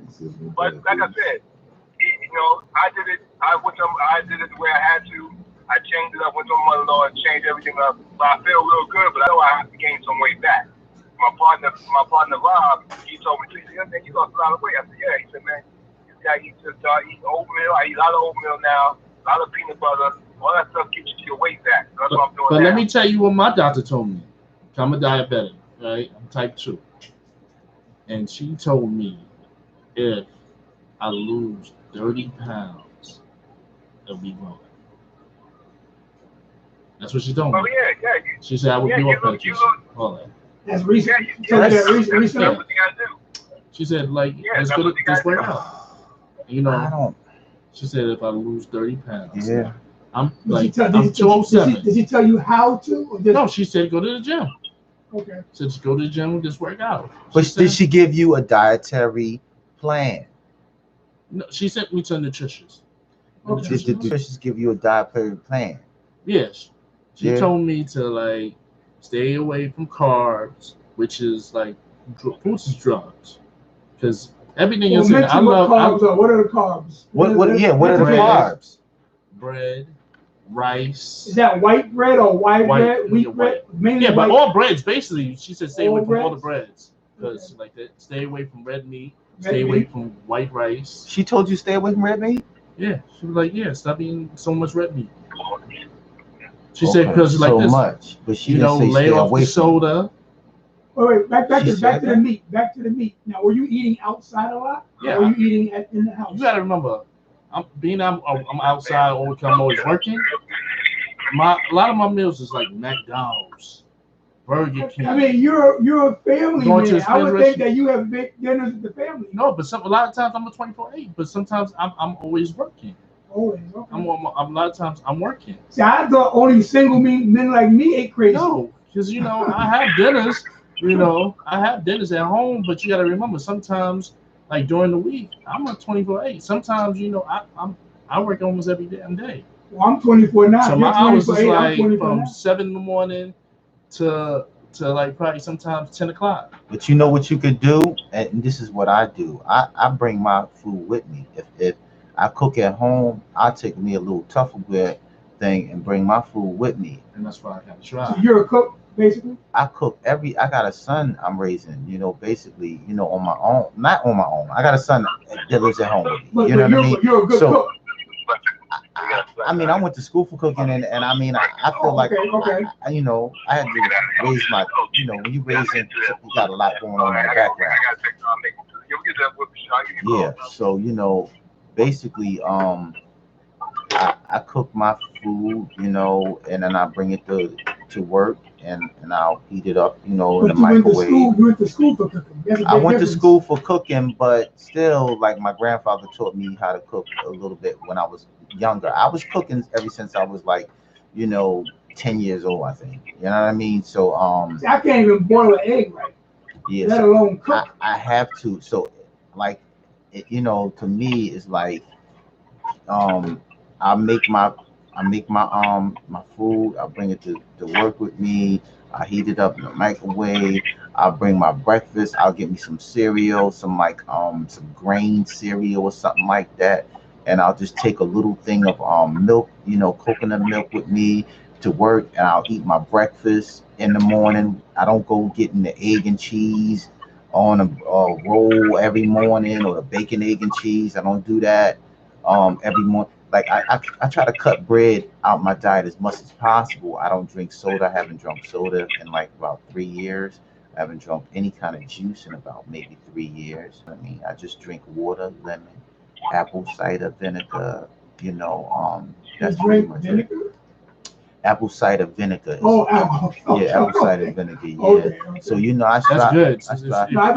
But like I said, I did it. I did it the way I had to. I changed it up, went to my mother-in-law, and changed everything up. But I feel real good, but I know I have to gain some weight back. My partner Rob, he told me, "You think you lost a lot of weight?" I said, "Yeah." He said, "Man, you got to eat oatmeal. I eat a lot of oatmeal now, a lot of peanut butter. All that stuff keeps your weight back." That's what I'm doing. But let me tell you what my doctor told me. I'm a diabetic, right? I'm type 2, and she told me if I lose 30 pounds, it'll be wrong. That's what she told me. Oh yeah. She said I would give up medication. All that. That's recent. That's recent. what you gotta do. She said, like, let's go to this work out. I don't. She said if I lose 30 pounds, Yeah. I'm I'm 207. Did she tell you how to? Or No, she said go to the gym. Okay. She said just go to the gym and just work out. But did she give you a dietary plan? No, she sent me to a nutritionist. Okay. Did the nutritionist give you a dietary plan? Yes. She Yeah. told me to like stay away from carbs, which is like fruits is drugs, because everything is. I love. What are the carbs? What are the carbs? Bread, rice. Is that white bread or white bread? Wheat bread? Mainly yeah, but white. all breads basically. She said stay away from all the breads? breads, because like that. Stay away from red meat. Red Stay away meat? from white rice. She told you stay away from red meat? Yeah, she was like, yeah, stop eating so much red meat. She said because like so this, much, but she didn't say lay stay off away the soda. Wait, back to the meat. Back to the meat. Now, were you eating outside a lot? Yeah. Or were you eating in the house? You gotta remember, I'm outside all the time, I'm always working. A lot of my meals is like McDonald's, Burger King. I mean, you're a family man. I would think that you have big dinners with the family. No, but a lot of times I'm a 24/8, but sometimes I'm always working. Always, okay. A lot of times I'm working. See, I thought only single men like me ate crazy. No, because I have dinners. I have dinners at home, but you got to remember sometimes, like during the week, I'm a 24/8. Sometimes, I work almost every damn day. Well, I'm 24 now. So my hours is like from now. 7 in the morning to like probably sometimes 10 o'clock. But you know what you could do, and this is what I do. I bring my food with me. If I cook at home, I take me a little Tupperware thing and bring my food with me. And that's why I got to try. So you're a cook, basically? I cook I got a son I'm raising, basically, on my own. Not on my own. I got a son that lives at home with me. But You know what I mean? You're a good cook. I mean, I went to school for cooking, and I mean, I feel like, okay. I had to raise my, when you raising, you got a lot going on in the background. Yeah, so, basically, I cook my food, and then I bring it to work, and I'll heat it up, in the microwave. You went to school for cooking. I went to school for cooking, but still, like, my grandfather taught me how to cook a little bit when I was younger. I was cooking ever since I was like, 10 years old, I think. You know what I mean? So See, I can't even boil an egg right. Yeah, let alone cook. I have to. So like to me it's like I make my my food, I bring it to work with me, I heat it up in the microwave, I'll bring my breakfast, I'll get me some cereal, some some grain cereal or something like that, and I'll just take a little thing of milk, coconut milk with me to work, and I'll eat my breakfast in the morning. I don't go getting the egg and cheese on a roll every morning, or the bacon, egg, and cheese. I don't do that every morning. Like I try to cut bread out my diet as much as possible. I don't drink soda. I haven't drunk soda in like about 3 years. I haven't drunk any kind of juice in about maybe 3 years. I mean, I just drink water, lemon, apple cider vinegar. That's pretty much it. apple cider vinegar. Oh, apple. Yeah, apple cider vinegar. Yeah. Okay. So you know, I That's good. No, I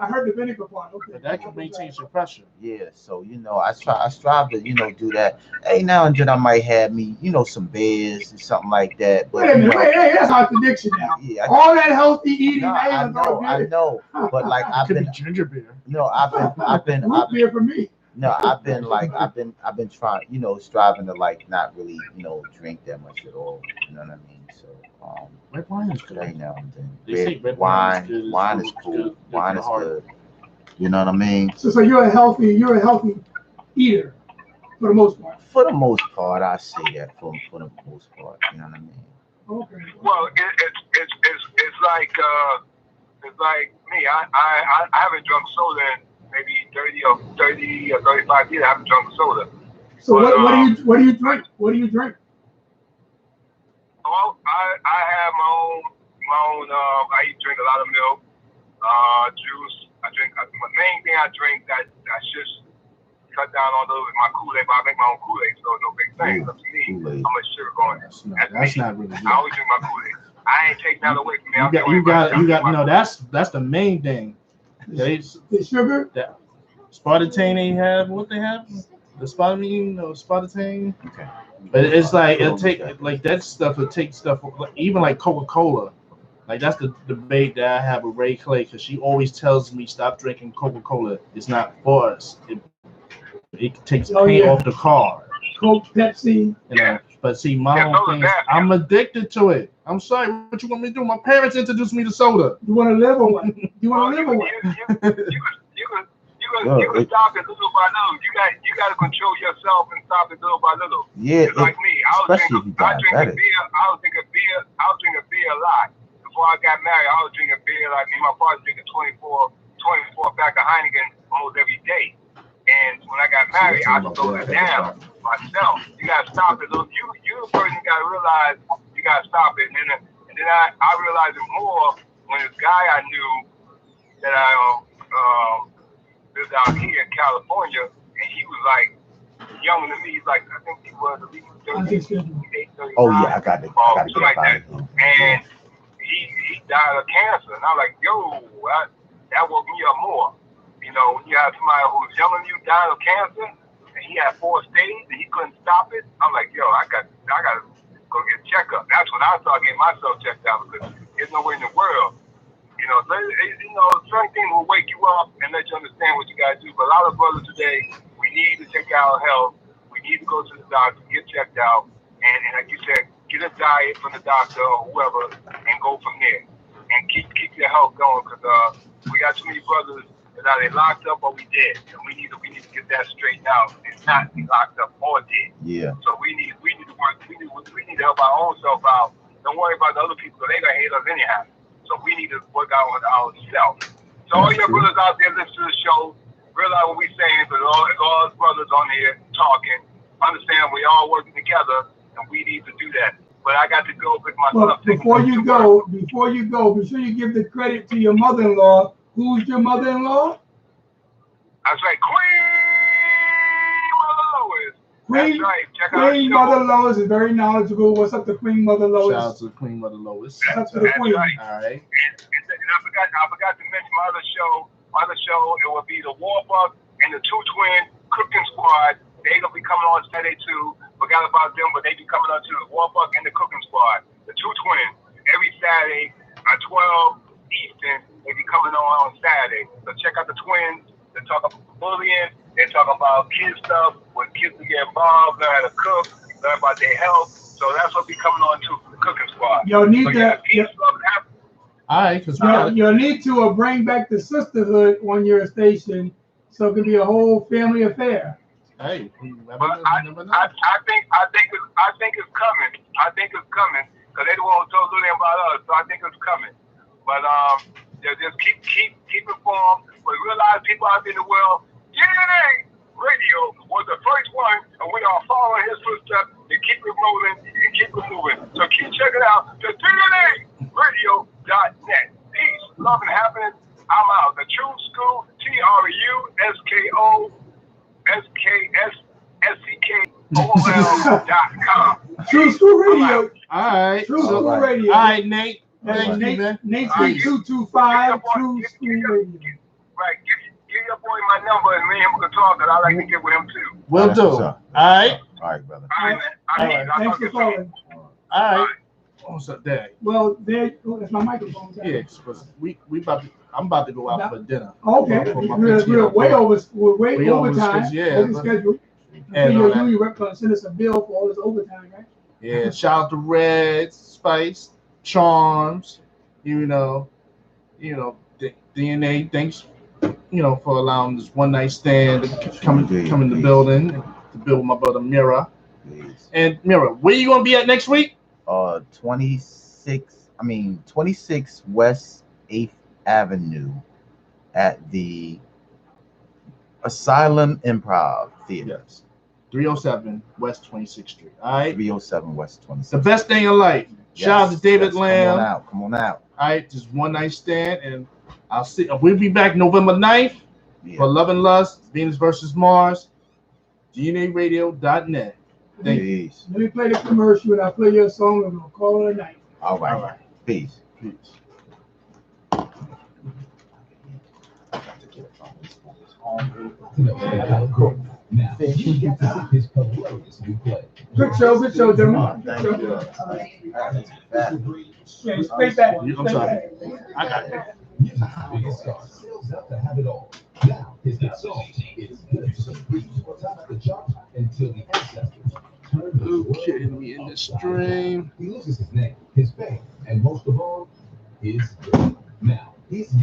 heard the vinegar part. Okay. But that can maintain your pressure. Yeah, so you know, I strive to do that. Hey, now and then I might have me some beers or something like that. But wait a minute, hey, that's contradiction now. Yeah, all that healthy eating. No, I know, but like I've been ginger beer. No, I've been beer for me. No, I've been trying, striving to like not really, drink that much at all. You know what I mean? So red wine is good. Right now and then. They say red wine is cool. Wine is good. You know what I mean? So you're a healthy eater for the most part. For the most part, I say that for the most part. You know what I mean? Okay. Well, it's like me. I haven't drunk soda in maybe 30 or 35 years. I haven't drunk soda. So what do you drink? What do you drink? Well, I have my own. I drink a lot of milk, juice. I drink. The main thing I drink that I just cut down on those is my Kool-Aid. But I make my own Kool-Aid, so no big thing. Up to me, how much sugar going? That's not really good. I always drink my Kool-Aid. I ain't taking that away from me. You got. No, that's the main thing. The sugar. That aspartame they have. What they have? The aspartame. Okay. But it's like it'll take like that stuff. It'll take stuff even like Coca-Cola. Like that's the debate that I have with Ray Clay because she always tells me stop drinking Coca-Cola. It's not for us. It takes paint off the car. Coke, Pepsi. But see, my own thing is I'm addicted to it. I'm sorry. What you want me to do? My parents introduced me to soda. You want to live or what? You want to live or what? You can stop it little by little. You got to control yourself and stop it little by little. Yeah. Like me, I was drinking beer a lot. Before I got married, I was drinking beer like me. My father drinking 24 pack of Heineken almost every day. And when I got married, I slowed it down myself. You gotta stop it. You the person you gotta realize you gotta stop it. And then I realized it more when this guy I knew that I lived out here in California, and he was like younger than me. He's like, I think he was at least 38, 39. Oh yeah, I got it. Like that. And he died of cancer, and I'm like, yo, that woke me up more. You know, when you have somebody who's younger than you dying of cancer, and he had 4 stages, and he couldn't stop it, I'm like, yo, I got to go get a checkup. That's when I started getting myself checked out because there's nowhere in the world. You know, certain things will wake you up and let you understand what you got to do. But a lot of brothers today, we need to take our health. We need to go to the doctor, get checked out, and like you said, get a diet from the doctor or whoever, and go from there. And keep your health going because we got too many brothers that are they locked up or we dead, and we need to get that straightened out. It's not be locked up or dead. Yeah. So we need to work. We need to help our own self out. Don't worry about the other people. They gonna hate us anyhow. So we need to work out with ourselves. So all your brothers out there listening to the show, realize what we're saying. But all us brothers on here talking, understand we all working together, and we need to do that. But I got to go with my stuff. Before you go, be sure you give the credit to your mother-in-law. Who's your mother-in-law? That's right, Queen Mother Lois. That's right. Check out Queen Mother Lois is very knowledgeable. What's up to Queen Mother Lois? Shout out to Queen Mother Lois. Shout out to the Queen. Right. All right. And I forgot to mention my other show. It will be the Warbuck and the Two Twin Cooking Squad. They gonna be coming on Saturday too. Forgot about them, but they be coming on too. The Warbuck and the Cooking Squad. The Two Twins every Saturday at 12 Eastern. They be coming on Saturday. So check out the Twins. They talk about bullying. They talk about kid stuff. When kids to get involved, learn how to cook, learn about their health. So that's what be coming on too. The Cooking Squad. You'll need peace, love, and happiness. All right, because you'll need to bring back the sisterhood on your station, so it can be a whole family affair. Hey, I think it's coming. I think it's coming because they don't want to tell anything about us. So I think it's coming. But just keep informed. But realize people out in the world, DNAradio was the first one, and we are following his footsteps and keep it rolling and keep it moving. So keep checking out the DNAradio.net. Peace, love, and happiness. I'm out. The True School, TRUSKOSKSCKOOL.com. True School Radio. All right. True School right. Radio. All right, Nate. That's Thank you, Nate, man. Nate's Peace. 225 True School Radio. Right, give your boy my number and me and him can talk, and I like to get with him too. Will That's do. what's All up. right. All right, brother. All right, man. All right, thanks for calling. All right. What's up, Dad? Well, there, that's my microphone. Yeah, because I'm about to go out for dinner. Okay, For my we're PTO. way over Way over overtime. schedule, yeah, Over but- schedule. And you're all that. going to send us a bill for all this overtime, right? Yeah, shout out to Red, Spice, Charms, DNA. Thanks, for allowing this one night stand to come in the building to build with my brother Mira. Please. And Mira, where you gonna be at next week? 26 West 8th Avenue at the Asylum Improv Theater. Yes, 307 West 26th Street. All right. 307 West 26th. The best thing in life. Yes, Shout out to David yes, Lamb. Come on out. All right, just one night stand, and we'll be back November 9th for Love and Lust, Venus versus Mars, DNAradio.net. Thank you. Peace. Let me play the commercial and I'll play your song and we'll call it a night. All right. All right. Peace. Peace. Good show, gentlemen. Thank you. Yeah, straight back. I'm straight sorry. back. I got it. Sales out to have it all. Now his hit song is good to reach for top of the charts until the ancestors turn the world Okay, let me end the stream. He loses his name, his fame, and most of all, his girl. Now he's